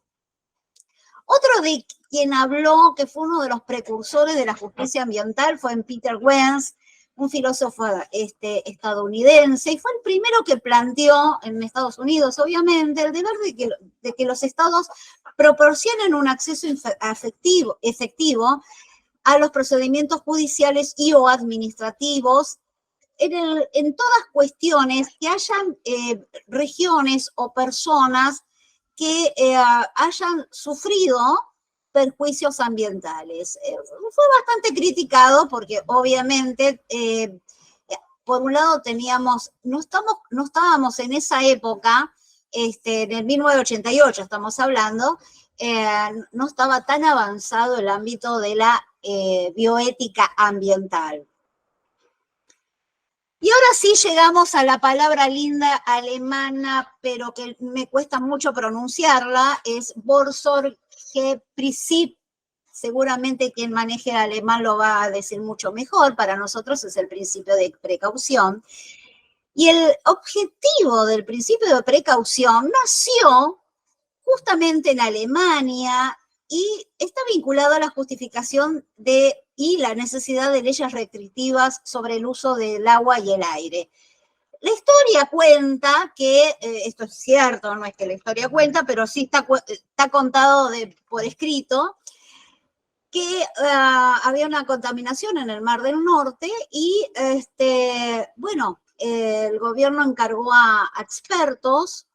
Otro de quien habló, que fue uno de los precursores de la justicia ambiental, fue Peter Wentz, un filósofo estadounidense, y fue el primero que planteó en Estados Unidos, obviamente, el deber de que los estados proporcionen un acceso efectivo a los procedimientos judiciales y o administrativos en todas cuestiones que hayan regiones o personas que hayan sufrido perjuicios ambientales. Fue bastante criticado porque obviamente, por un lado no estábamos en esa época, en el 1988 estamos hablando, no estaba tan avanzado el ámbito de la bioética ambiental. Y ahora sí llegamos a la palabra linda alemana, pero que me cuesta mucho pronunciarla, es Vorsorgeprinzip. Seguramente quien maneje el alemán lo va a decir mucho mejor, para nosotros es el principio de precaución. Y el objetivo del principio de precaución nació justamente en Alemania y está vinculado a la justificación y la necesidad de leyes restrictivas sobre el uso del agua y el aire. La historia cuenta que, esto es cierto, no es que la historia cuenta, pero sí está contado por escrito, que había una contaminación en el Mar del Norte y, bueno, el gobierno encargó a expertos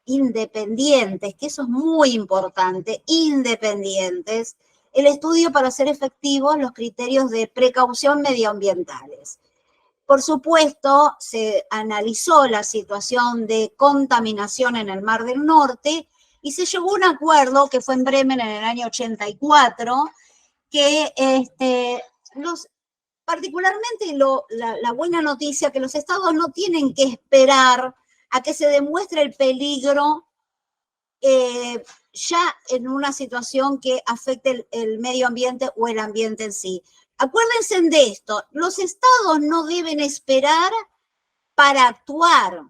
independientes, que eso es muy importante, independientes, el estudio para hacer efectivos los criterios de precaución medioambientales. Por supuesto, se analizó la situación de contaminación en el Mar del Norte y se llegó a un acuerdo que fue en Bremen en el año 84, que particularmente la buena noticia que los estados no tienen que esperar a que se demuestre el peligro ya en una situación que afecte el medio ambiente o el ambiente en sí. Acuérdense de esto, los estados no deben esperar para actuar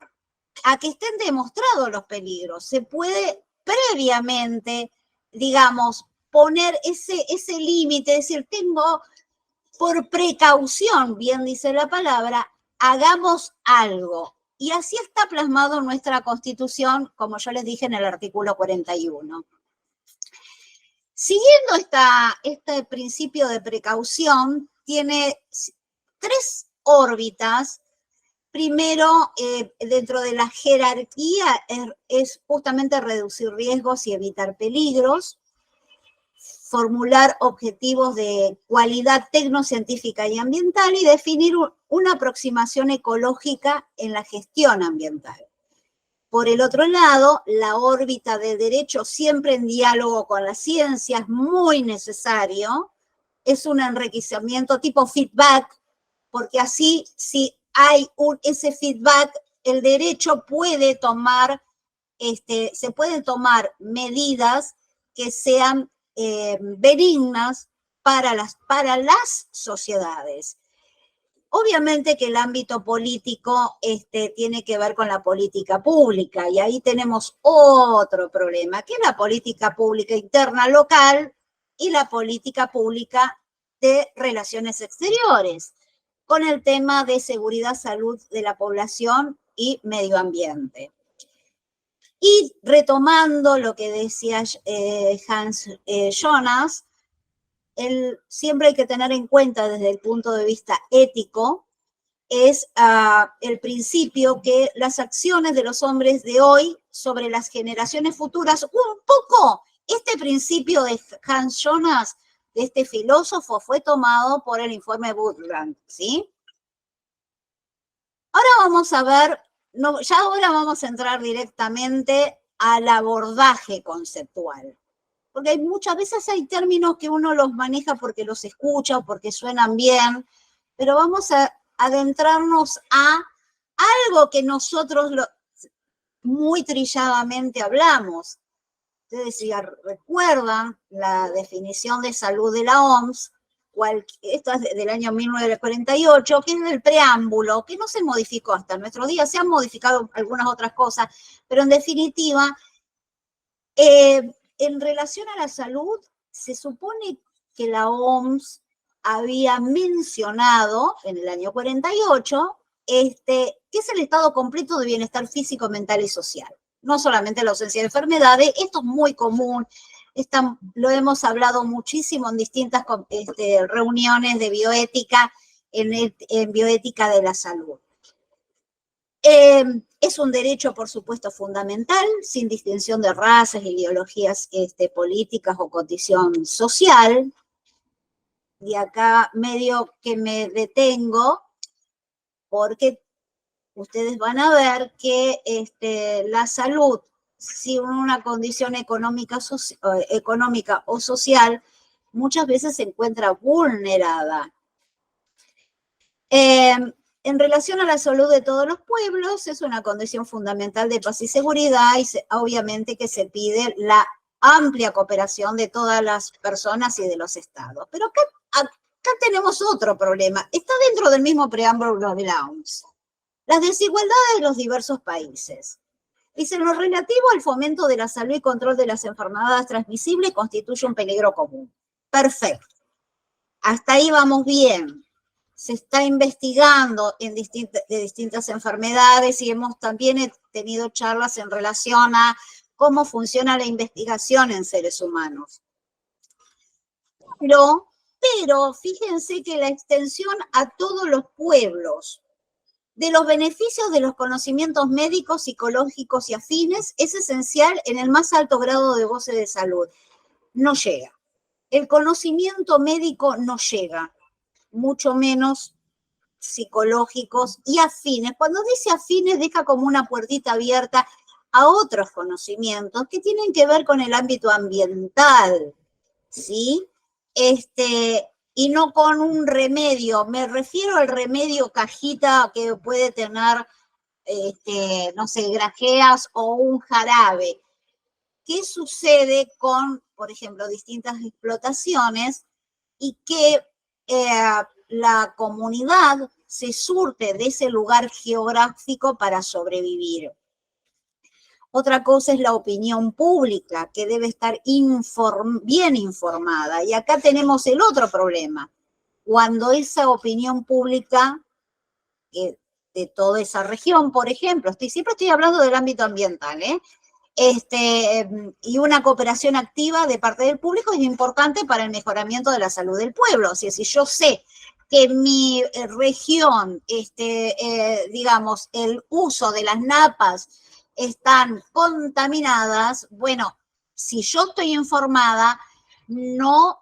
a que estén demostrados los peligros. Se puede previamente, digamos, poner ese límite, es decir, tengo por precaución, bien dice la palabra, hagamos algo. Y así está plasmado en nuestra Constitución, como yo les dije en el artículo 41. Siguiendo este principio de precaución, tiene 3 órbitas. Primero, dentro de la jerarquía, es justamente reducir riesgos y evitar peligros, formular objetivos de cualidad tecnocientífica y ambiental y definir una aproximación ecológica en la gestión ambiental. Por el otro lado, la órbita del derecho, siempre en diálogo con la ciencia, es muy necesario. Es un enriquecimiento tipo feedback, porque así, si hay ese feedback, el derecho puede tomar, se pueden tomar medidas que sean benignas para las sociedades. Obviamente que el ámbito político tiene que ver con la política pública y ahí tenemos otro problema, que es la política pública interna local y la política pública de relaciones exteriores, con el tema de seguridad, salud de la población y medio ambiente. Y retomando lo que decía Hans Jonas, siempre hay que tener en cuenta desde el punto de vista ético, es el principio que las acciones de los hombres de hoy sobre las generaciones futuras, un poco este principio de Hans Jonas de este filósofo fue tomado por el informe Brundtland, ¿sí? Ahora vamos a ver, ya ahora vamos a entrar directamente al abordaje conceptual. Porque muchas veces hay términos que uno los maneja porque los escucha o porque suenan bien, pero vamos a adentrarnos a algo que nosotros muy trilladamente hablamos. Ustedes si recuerdan la definición de salud de la OMS, esto es del año 1948, que es el preámbulo, que no se modificó hasta nuestros días, se han modificado algunas otras cosas, pero en definitiva, en relación a la salud, se supone que la OMS había mencionado en el año 48 que es el estado completo de bienestar físico, mental y social. No solamente la ausencia de enfermedades, esto es muy común, lo hemos hablado muchísimo en distintas reuniones de bioética, en bioética de la salud. Es un derecho, por supuesto, fundamental, sin distinción de razas, ideologías políticas o condición social. Y acá medio que me detengo, porque ustedes van a ver que la salud, si una condición económica o social, muchas veces se encuentra vulnerada. En relación a la salud de todos los pueblos, es una condición fundamental de paz y seguridad y obviamente que se pide la amplia cooperación de todas las personas y de los estados. Pero acá tenemos otro problema. Está dentro del mismo preámbulo de la OMS. Las desigualdades de los diversos países. Dice, en lo relativo al fomento de la salud y control de las enfermedades transmisibles constituye un peligro común. Perfecto. Hasta ahí vamos bien. Se está investigando de distintas enfermedades y hemos también tenido charlas en relación a cómo funciona la investigación en seres humanos. Pero fíjense que la extensión a todos los pueblos de los beneficios de los conocimientos médicos, psicológicos y afines es esencial en el más alto grado de goce de salud. No llega. El conocimiento médico no llega, mucho menos psicológicos y afines. Cuando dice afines, deja como una puertita abierta a otros conocimientos que tienen que ver con el ámbito ambiental, ¿sí? Y no con un remedio. Me refiero al remedio cajita que puede tener, no sé, grajeas o un jarabe. ¿Qué sucede con, por ejemplo, distintas explotaciones y que la comunidad se surte de ese lugar geográfico para sobrevivir? Otra cosa es la opinión pública, que debe estar bien informada. Y acá tenemos el otro problema. Cuando esa opinión pública de toda esa región, por ejemplo, siempre estoy hablando del ámbito ambiental, y una cooperación activa de parte del público es importante para el mejoramiento de la salud del pueblo. O sea, si yo sé que en mi región, digamos, el uso de las napas están contaminadas, bueno, si yo estoy informada, no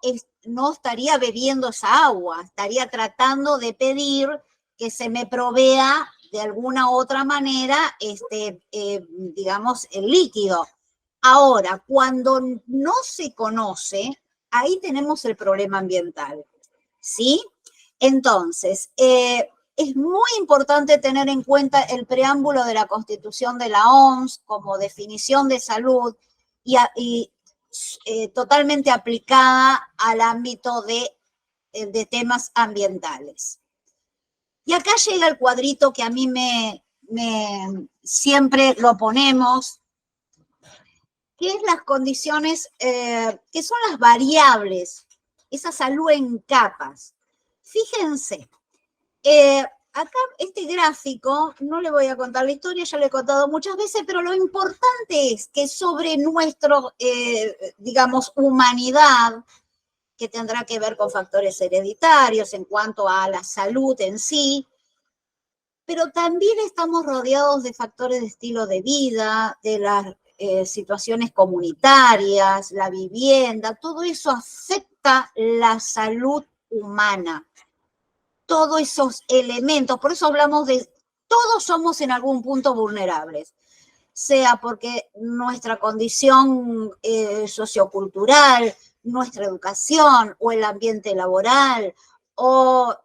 estaría bebiendo esa agua, estaría tratando de pedir que se me provea de alguna otra manera, digamos, el líquido. Ahora, cuando no se conoce, ahí tenemos el problema ambiental, ¿sí? Entonces, es muy importante tener en cuenta el preámbulo de la Constitución de la OMS como definición de salud y totalmente aplicada al ámbito de temas ambientales. Y acá llega el cuadrito que a mí siempre lo ponemos, que es las condiciones, que son las variables, esa salud en capas. Fíjense, acá este gráfico, no le voy a contar la historia, ya lo he contado muchas veces, pero lo importante es que sobre nuestro, digamos, humanidad, que tendrá que ver con factores hereditarios en cuanto a la salud en sí, pero también estamos rodeados de factores de estilo de vida, de las situaciones comunitarias, la vivienda, todo eso afecta la salud humana. Todos esos elementos, por eso hablamos de, todos somos en algún punto vulnerables, sea porque nuestra condición sociocultural, nuestra educación o el ambiente laboral, o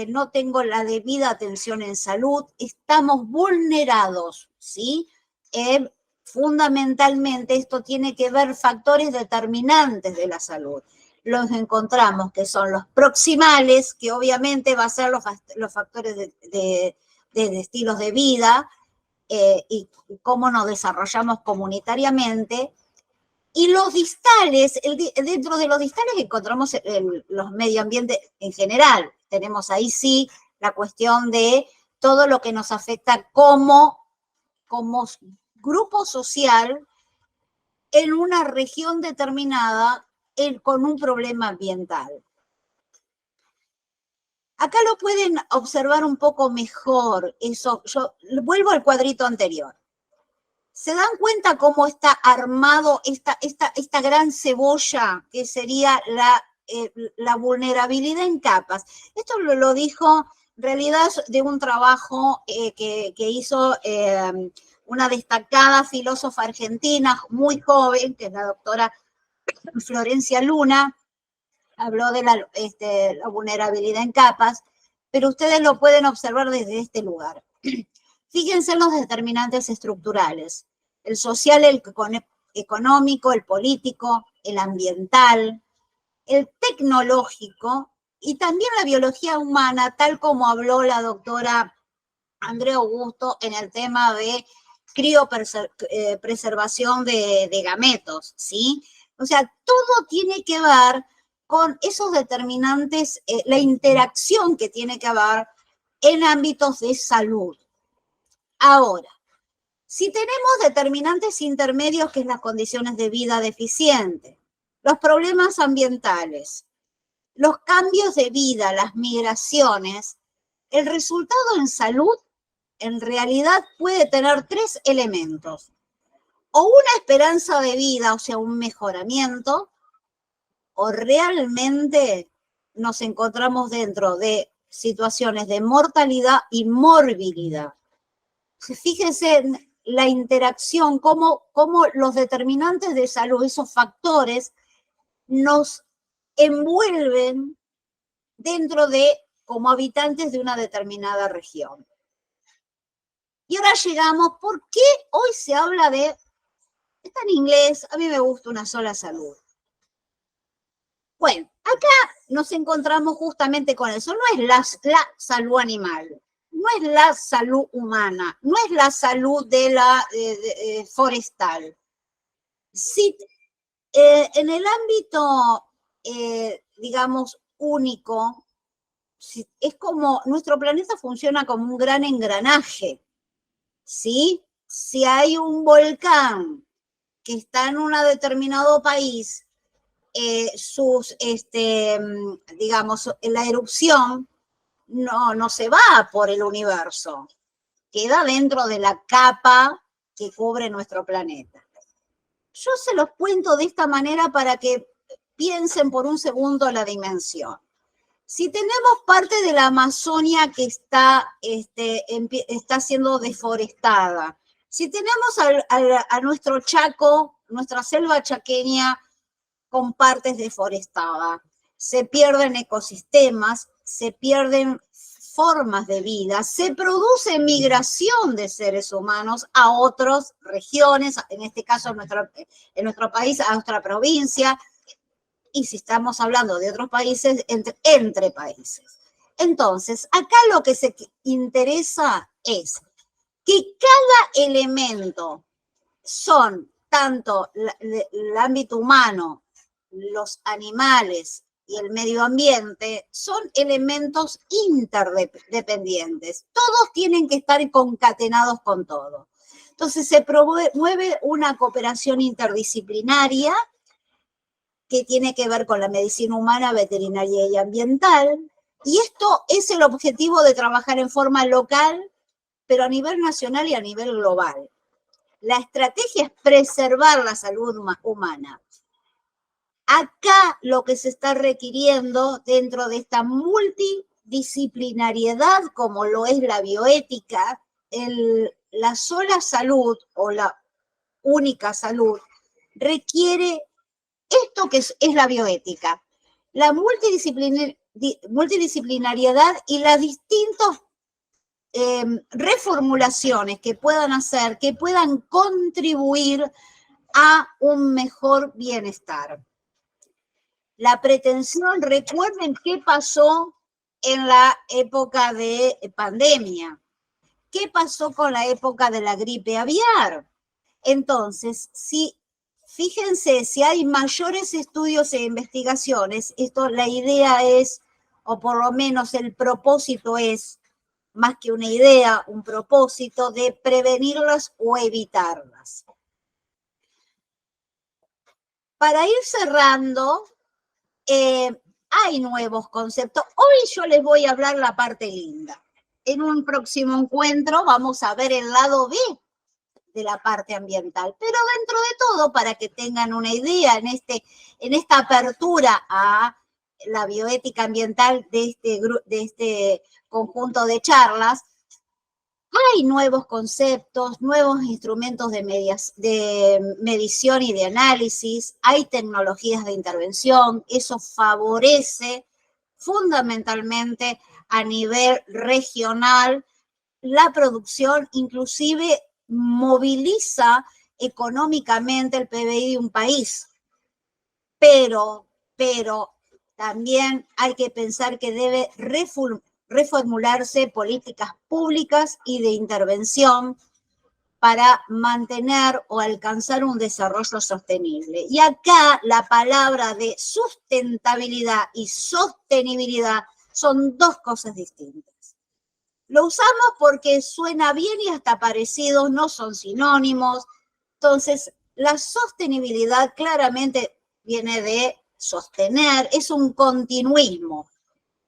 no tengo la debida atención en salud, estamos vulnerados, ¿sí? Fundamentalmente esto tiene que ver factores determinantes de la salud. Los encontramos que son los proximales, que obviamente va a ser los factores de estilos de vida y cómo nos desarrollamos comunitariamente. Y los distales, dentro de los distales encontramos los medio ambiente en general. Tenemos ahí sí la cuestión de todo lo que nos afecta como grupo social en una región determinada con un problema ambiental. Acá lo pueden observar un poco mejor. Eso, yo vuelvo al cuadrito anterior. ¿Se dan cuenta cómo está armado esta gran cebolla que sería la vulnerabilidad en capas? Esto lo dijo, en realidad, de un trabajo que hizo una destacada filósofa argentina, muy joven, que es la doctora Florencia Luna. Habló de la vulnerabilidad en capas, pero ustedes lo pueden observar desde este lugar. Fíjense en los determinantes estructurales: el social, el económico, el político, el ambiental, el tecnológico y también la biología humana, tal como habló la doctora Andrea Augusto en el tema de criopreservación de gametos, ¿sí? O sea, todo tiene que ver con esos determinantes, la interacción que tiene que haber en ámbitos de salud. Ahora, si tenemos determinantes intermedios, que es las condiciones de vida deficientes, los problemas ambientales, los cambios de vida, las migraciones, el resultado en salud en realidad puede tener tres elementos: o una esperanza de vida, o sea, un mejoramiento, o realmente nos encontramos dentro de situaciones de mortalidad y morbilidad. Fíjense en la interacción, cómo los determinantes de salud, esos factores, nos envuelven dentro de, como habitantes de una determinada región. Y ahora llegamos, ¿por qué hoy se habla de, está en inglés, a mí me gusta una sola salud? Bueno, acá nos encontramos justamente con eso. No es la salud animal, no es la salud humana, no es la salud de la forestal. Sí, en el ámbito, digamos, único, es como, nuestro planeta funciona como un gran engranaje, ¿sí? Si hay un volcán que está en un determinado país, digamos, la erupción no se va por el universo, queda dentro de la capa que cubre nuestro planeta. Yo se los cuento de esta manera para que piensen por un segundo la dimensión. Si tenemos parte de la Amazonia que está siendo deforestada, si tenemos a nuestro Chaco, nuestra selva chaqueña, con partes deforestadas, se pierden ecosistemas, se pierden formas de vida, se produce migración de seres humanos a otras regiones, en este caso en nuestro país, a nuestra provincia, y si estamos hablando de otros países, entre países. Entonces, acá lo que se interesa es que cada elemento son tanto el ámbito humano, los animales y el medio ambiente, son elementos interdependientes. Todos tienen que estar concatenados con todo. Entonces se promueve una cooperación interdisciplinaria que tiene que ver con la medicina humana, veterinaria y ambiental. Y esto es el objetivo de trabajar en forma local, pero a nivel nacional y a nivel global. La estrategia es preservar la salud humana. Acá lo que se está requiriendo dentro de esta multidisciplinariedad, como lo es la bioética, la sola salud o la única salud requiere esto que es la bioética, la multidisciplinariedad y las distintas reformulaciones que puedan hacer, que puedan contribuir a un mejor bienestar. La pretensión, recuerden qué pasó en la época de pandemia, qué pasó con la época de la gripe aviar. Entonces, fíjense, si hay mayores estudios e investigaciones, la idea es, o por lo menos el propósito es, más que una idea, un propósito de prevenirlas o evitarlas. Para ir cerrando, hay nuevos conceptos. Hoy yo les voy a hablar la parte linda. En un próximo encuentro vamos a ver el lado B de la parte ambiental. Pero dentro de todo, para que tengan una idea en esta apertura a la bioética ambiental de este conjunto de charlas, hay nuevos conceptos, nuevos instrumentos de medición y de análisis, hay tecnologías de intervención, eso favorece fundamentalmente a nivel regional la producción, inclusive moviliza económicamente el PBI de un país. Pero también hay que pensar que debe reformularse políticas públicas y de intervención para mantener o alcanzar un desarrollo sostenible. Y acá la palabra de sustentabilidad y sostenibilidad son dos cosas distintas. Lo usamos porque suena bien y hasta parecidos, no son sinónimos. Entonces, la sostenibilidad claramente viene de sostener, es un continuismo.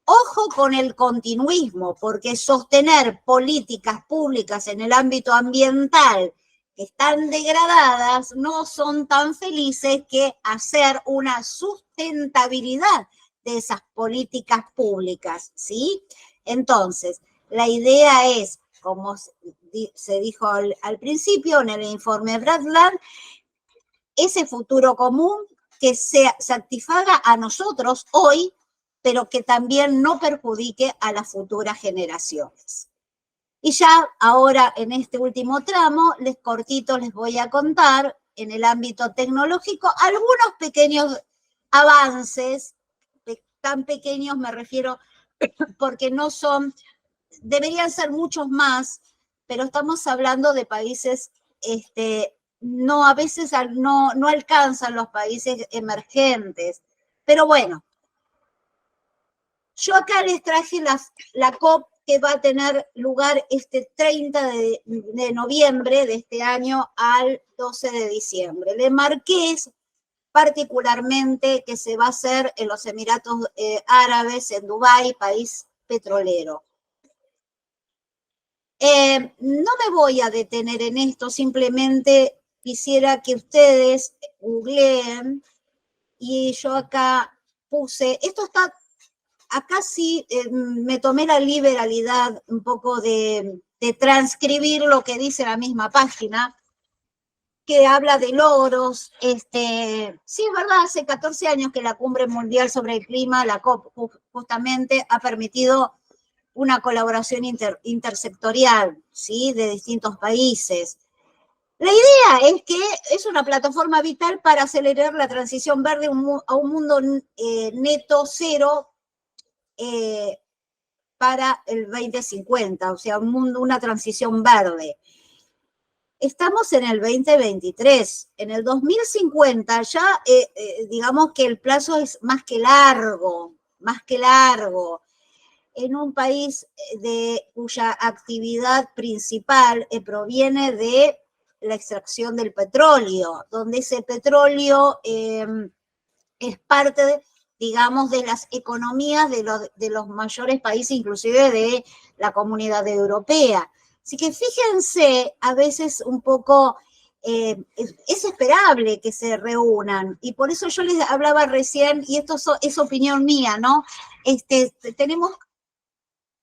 Ojo con el continuismo, porque sostener políticas públicas en el ámbito ambiental que están degradadas no son tan felices que hacer una sustentabilidad de esas políticas públicas, ¿sí? Entonces, la idea es, como se dijo al principio en el informe Brundtland, ese futuro común que se satisfaga a nosotros hoy, pero que también no perjudique a las futuras generaciones. Y ya ahora en este último tramo, les voy a contar en el ámbito tecnológico algunos pequeños avances, tan pequeños me refiero porque no son, deberían ser muchos más, pero estamos hablando de países, a veces no alcanzan los países emergentes. Pero bueno, yo acá les traje la COP que va a tener lugar este 30 de noviembre de este año al 12 de diciembre. Le marqué particularmente que se va a hacer en los Emiratos Árabes, en Dubái, país petrolero. No me voy a detener en esto, simplemente quisiera que ustedes googleen, y yo acá puse, acá sí me tomé la liberalidad un poco de transcribir lo que dice la misma página, que habla de logros. Sí, es verdad, hace 14 años que la Cumbre Mundial sobre el Clima, la COP, justamente ha permitido una colaboración intersectorial, ¿sí?, de distintos países. La idea es que es una plataforma vital para acelerar la transición verde a un mundo neto cero para el 2050, o sea, una transición verde. Estamos en el 2023, en el 2050 ya digamos que el plazo es más que largo, en un país cuya actividad principal proviene de la extracción del petróleo, donde ese petróleo es parte digamos, de las economías de los mayores países, inclusive de la Comunidad Europea. Así que fíjense, a veces un poco es esperable que se reúnan, y por eso yo les hablaba recién, y esto es opinión mía, ¿no? Tenemos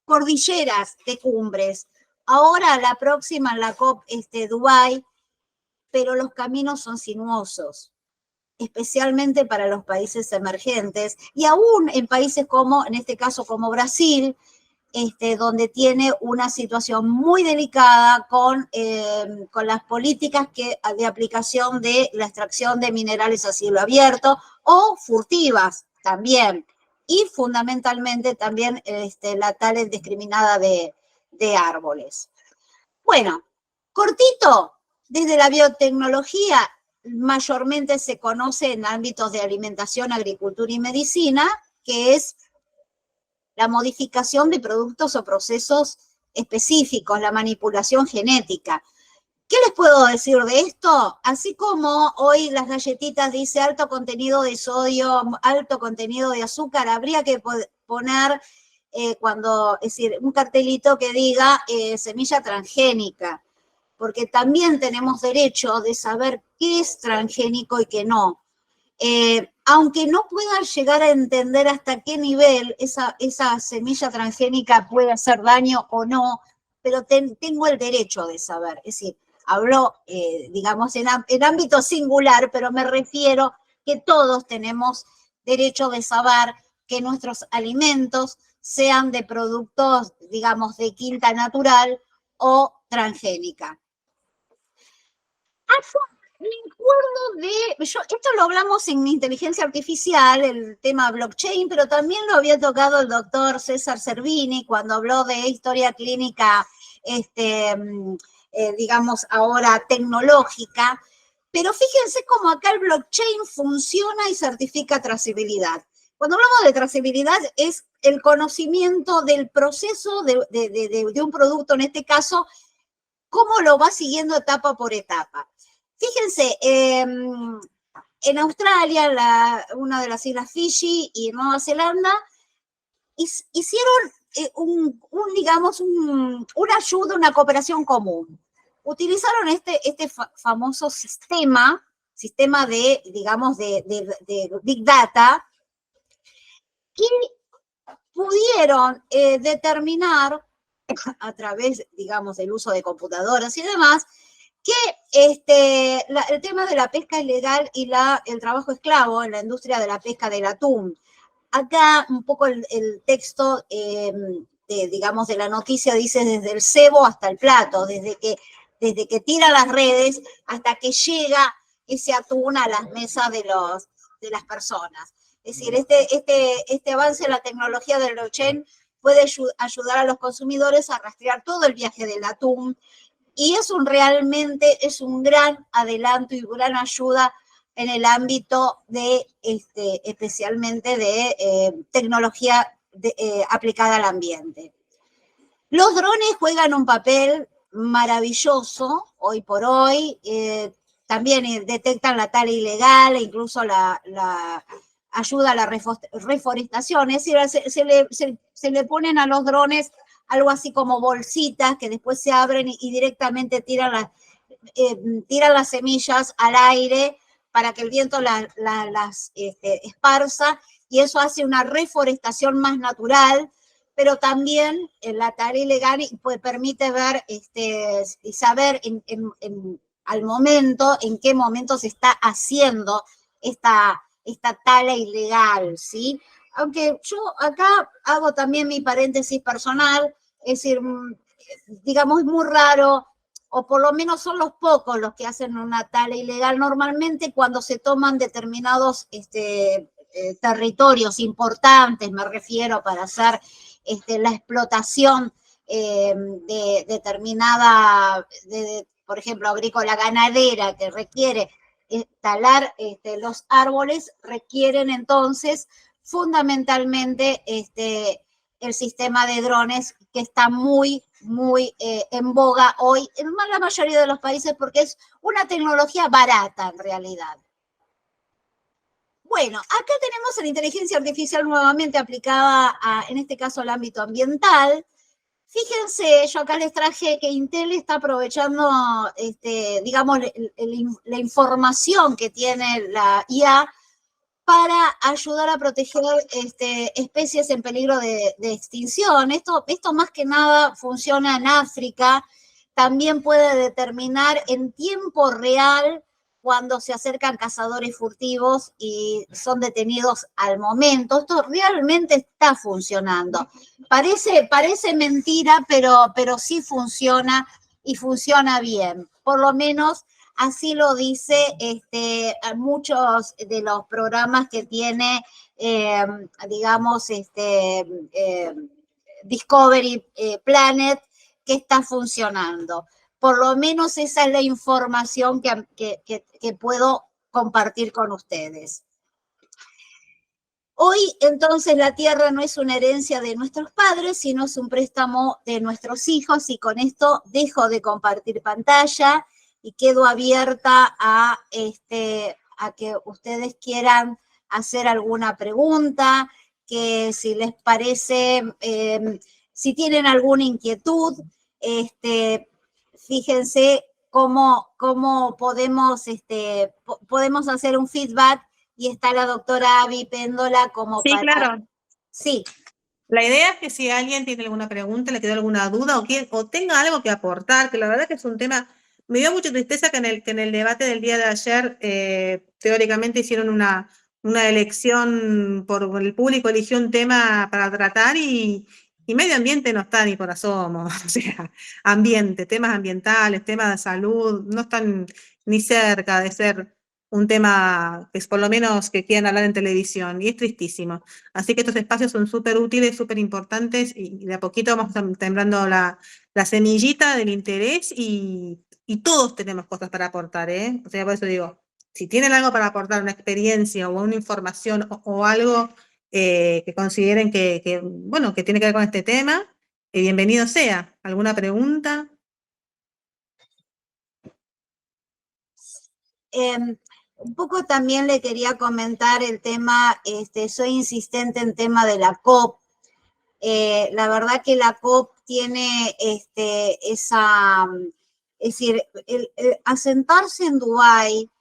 cordilleras de cumbres. Ahora la próxima, la COP Dubái, pero los caminos son sinuosos, especialmente para los países emergentes, y aún en países como, en este caso, como Brasil, donde tiene una situación muy delicada con las políticas de aplicación de la extracción de minerales a cielo abierto, o furtivas también, y fundamentalmente también la tala indiscriminada de árboles. Bueno, cortito, desde la biotecnología mayormente se conoce en ámbitos de alimentación, agricultura y medicina, que es la modificación de productos o procesos específicos, la manipulación genética. ¿Qué les puedo decir de esto? Así como hoy las galletitas dice alto contenido de sodio, alto contenido de azúcar, habría que poner es decir, un cartelito que diga semilla transgénica, porque también tenemos derecho de saber qué es transgénico y qué no. Aunque no pueda llegar a entender hasta qué nivel esa semilla transgénica puede hacer daño o no, pero tengo el derecho de saber. Es decir, hablo, digamos, en ámbito singular, pero me refiero que todos tenemos derecho de saber que nuestros alimentos sean de productos, digamos, de quinta natural o transgénica. Me acuerdo esto lo hablamos en inteligencia artificial, el tema blockchain, pero también lo había tocado el doctor César Cervini cuando habló de historia clínica, digamos ahora tecnológica, pero fíjense cómo acá el blockchain funciona y certifica trazabilidad. Cuando hablamos de trazabilidad es el conocimiento del proceso de un producto, en este caso, cómo lo va siguiendo etapa por etapa. Fíjense, en Australia, una de las islas Fiji y Nueva Zelanda, hicieron una ayuda, una cooperación común. Utilizaron este famoso sistema de, digamos, de Big Data, y pudieron determinar a través, digamos, del uso de computadoras y demás, que el tema de la pesca ilegal y el trabajo esclavo en la industria de la pesca del atún. Acá un poco el texto, digamos, de la noticia dice desde el cebo hasta el plato, desde que tira las redes hasta que llega ese atún a las mesas de las personas. Es decir, este avance en la tecnología del blockchain puede ayudar a los consumidores a rastrear todo el viaje del atún, y realmente es un gran adelanto y gran ayuda en el ámbito de, especialmente de tecnología aplicada al ambiente. Los drones juegan un papel maravilloso hoy por hoy, también detectan la tala ilegal e incluso la ayuda a la reforestación, es decir, se le ponen a los drones algo así como bolsitas que después se abren y directamente tiran las semillas al aire para que el viento las esparza, y eso hace una reforestación más natural, pero también la tala ilegal permite ver y saber al momento, en qué momento se está haciendo esta tala ilegal, ¿sí? Aunque yo acá hago también mi paréntesis personal, es decir, digamos, es muy raro, o por lo menos son los pocos los que hacen una tala ilegal. Normalmente cuando se toman determinados territorios importantes, me refiero, para hacer la explotación de determinada, por ejemplo, agrícola ganadera, que requiere talar los árboles, requieren entonces fundamentalmente el sistema de drones, que está muy en boga hoy en la mayoría de los países, porque es una tecnología barata en realidad. Bueno, acá tenemos la inteligencia artificial nuevamente aplicada en este caso al ámbito ambiental. Fíjense, yo acá les traje que Intel está aprovechando, digamos, la información que tiene la IA para ayudar a proteger especies en peligro de extinción. Esto más que nada funciona en África. También puede determinar en tiempo real cuando se acercan cazadores furtivos y son detenidos al momento. Esto realmente está funcionando. Parece mentira, pero sí funciona y funciona bien. Por lo menos así lo dice muchos de los programas que tiene, digamos, Discovery Planet, que está funcionando. Por lo menos esa es la información que puedo compartir con ustedes. Hoy, entonces, la tierra no es una herencia de nuestros padres, sino es un préstamo de nuestros hijos, y con esto dejo de compartir pantalla y quedo abierta a que ustedes quieran hacer alguna pregunta, que si les parece, si tienen alguna inquietud, fíjense cómo podemos hacer un feedback, y está la doctora Abby Péndola como Sí, claro. Sí. La idea es que si alguien tiene alguna pregunta, le quedó alguna duda o tenga algo que aportar, que la verdad que es un tema, me dio mucha tristeza que en el debate del día de ayer teóricamente hicieron una elección, el público eligió un tema para tratar y medio ambiente no está ni por asomo, o sea, temas ambientales, temas de salud, no están ni cerca de ser un tema que es por lo menos que quieran hablar en televisión, y es tristísimo. Así que estos espacios son súper útiles, súper importantes, y de a poquito vamos sembrando la semillita del interés, y todos tenemos cosas para aportar, ¿eh? O sea, por eso digo, si tienen algo para aportar, una experiencia o una información o algo que consideren bueno, que tiene que ver con este tema, bienvenido sea. ¿Alguna pregunta? Un poco también le quería comentar el tema, soy insistente en tema de la COP. La verdad que la COP tiene esa, es decir, el asentarse en Dubái,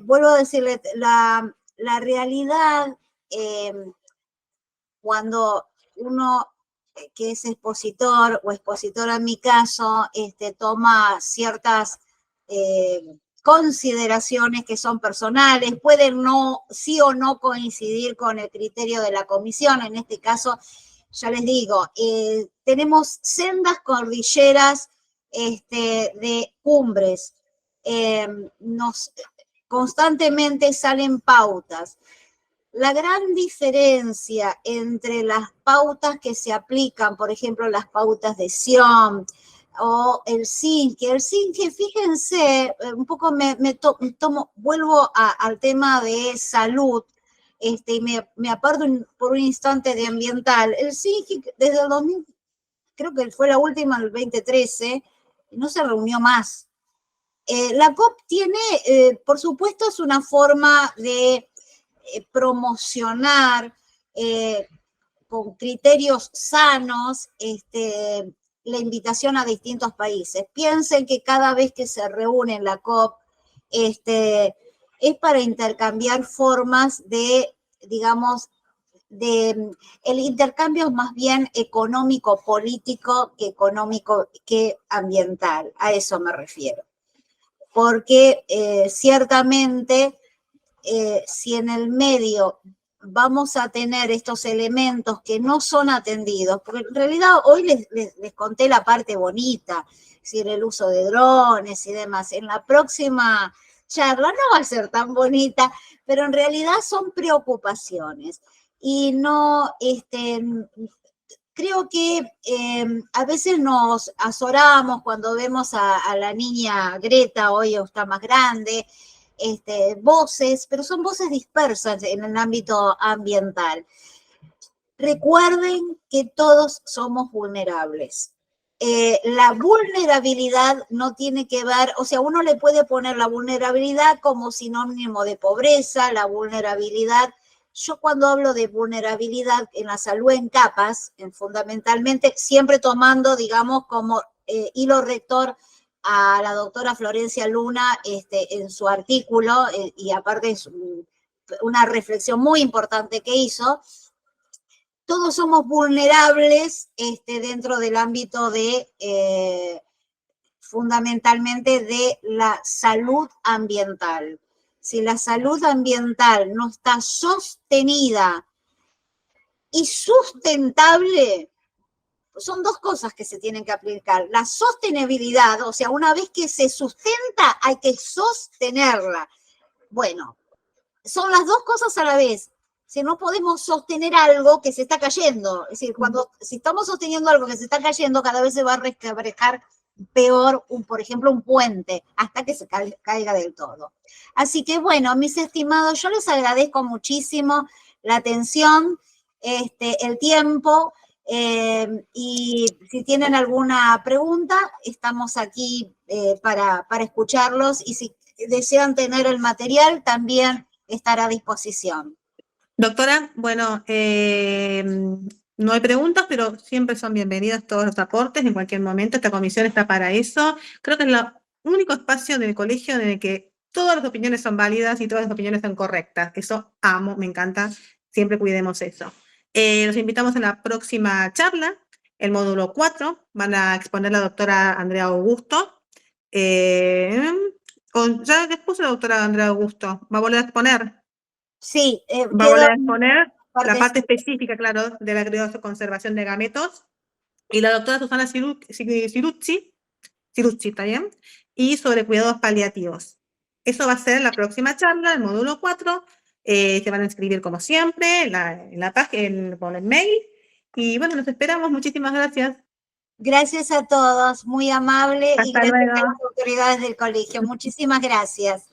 vuelvo a decirle, la realidad, cuando uno que es expositor o expositora en mi caso, toma ciertas consideraciones que son personales, pueden sí o no coincidir con el criterio de la comisión. En este caso, ya les digo, tenemos sendas cordilleras de cumbres, constantemente salen pautas. La gran diferencia entre las pautas que se aplican, por ejemplo, las pautas de Sion o el SINGE, fíjense, un poco vuelvo al tema de salud, y me aparto por un instante de ambiental. El SINGE desde el 2000, creo que fue la última, el 2013, no se reunió más. La COP tiene, por supuesto, es una forma de promocionar con criterios sanos la invitación a distintos países. Piensen que cada vez que se reúne en la COP es para intercambiar formas de, digamos, el intercambio es más bien económico-político que ambiental. A eso me refiero. Porque ciertamente si en el medio vamos a tener estos elementos que no son atendidos, porque en realidad hoy les conté la parte bonita, es decir, el uso de drones y demás. En la próxima charla no va a ser tan bonita, pero en realidad son preocupaciones. Y no, creo que a veces nos azoramos cuando vemos a la niña Greta, hoy está más grande, voces, pero son voces dispersas en el ámbito ambiental. Recuerden que todos somos vulnerables. La vulnerabilidad no tiene que ver, o sea, uno le puede poner la vulnerabilidad como sinónimo de pobreza, la vulnerabilidad yo cuando hablo de vulnerabilidad en la salud en capas, fundamentalmente, siempre tomando, digamos, como hilo rector a la doctora Florencia Luna en su artículo, y aparte es una reflexión muy importante que hizo, todos somos vulnerables dentro del ámbito de, fundamentalmente, de la salud ambiental. Si la salud ambiental no está sostenida y sustentable, son dos cosas que se tienen que aplicar. La sostenibilidad, o sea, una vez que se sustenta, hay que sostenerla. Bueno, son las dos cosas a la vez. Si no podemos sostener algo que se está cayendo, es decir, si estamos sosteniendo algo que se está cayendo, cada vez se va a resquebrajar peor, por ejemplo, un puente, hasta que se caiga del todo. Así que, bueno, mis estimados, yo les agradezco muchísimo la atención, el tiempo, y si tienen alguna pregunta, estamos aquí para escucharlos, y si desean tener el material, también estará a disposición. Doctora, bueno, no hay preguntas, pero siempre son bienvenidos todos los aportes en cualquier momento. Esta comisión está para eso. Creo que es el único espacio del colegio en el que todas las opiniones son válidas y todas las opiniones son correctas. Eso amo, me encanta. Siempre cuidemos eso. Los invitamos a la próxima charla, el módulo 4. Van a exponer la doctora Andrea Augusto. Ya expuso la doctora Andrea Augusto. ¿Va a volver a exponer? Sí, Va a volver a exponer la parte sí. específica, claro, de la conservación de gametos. Y la doctora Susana Cirucci, ¿está bien? Y sobre cuidados paliativos. Eso va a ser la próxima charla, el módulo 4. Se van a inscribir como siempre en la página, con el mail. Y bueno, nos esperamos. Muchísimas gracias. Gracias a todos, muy amable. Hasta y gracias luego. a las autoridades del colegio. Muchísimas gracias.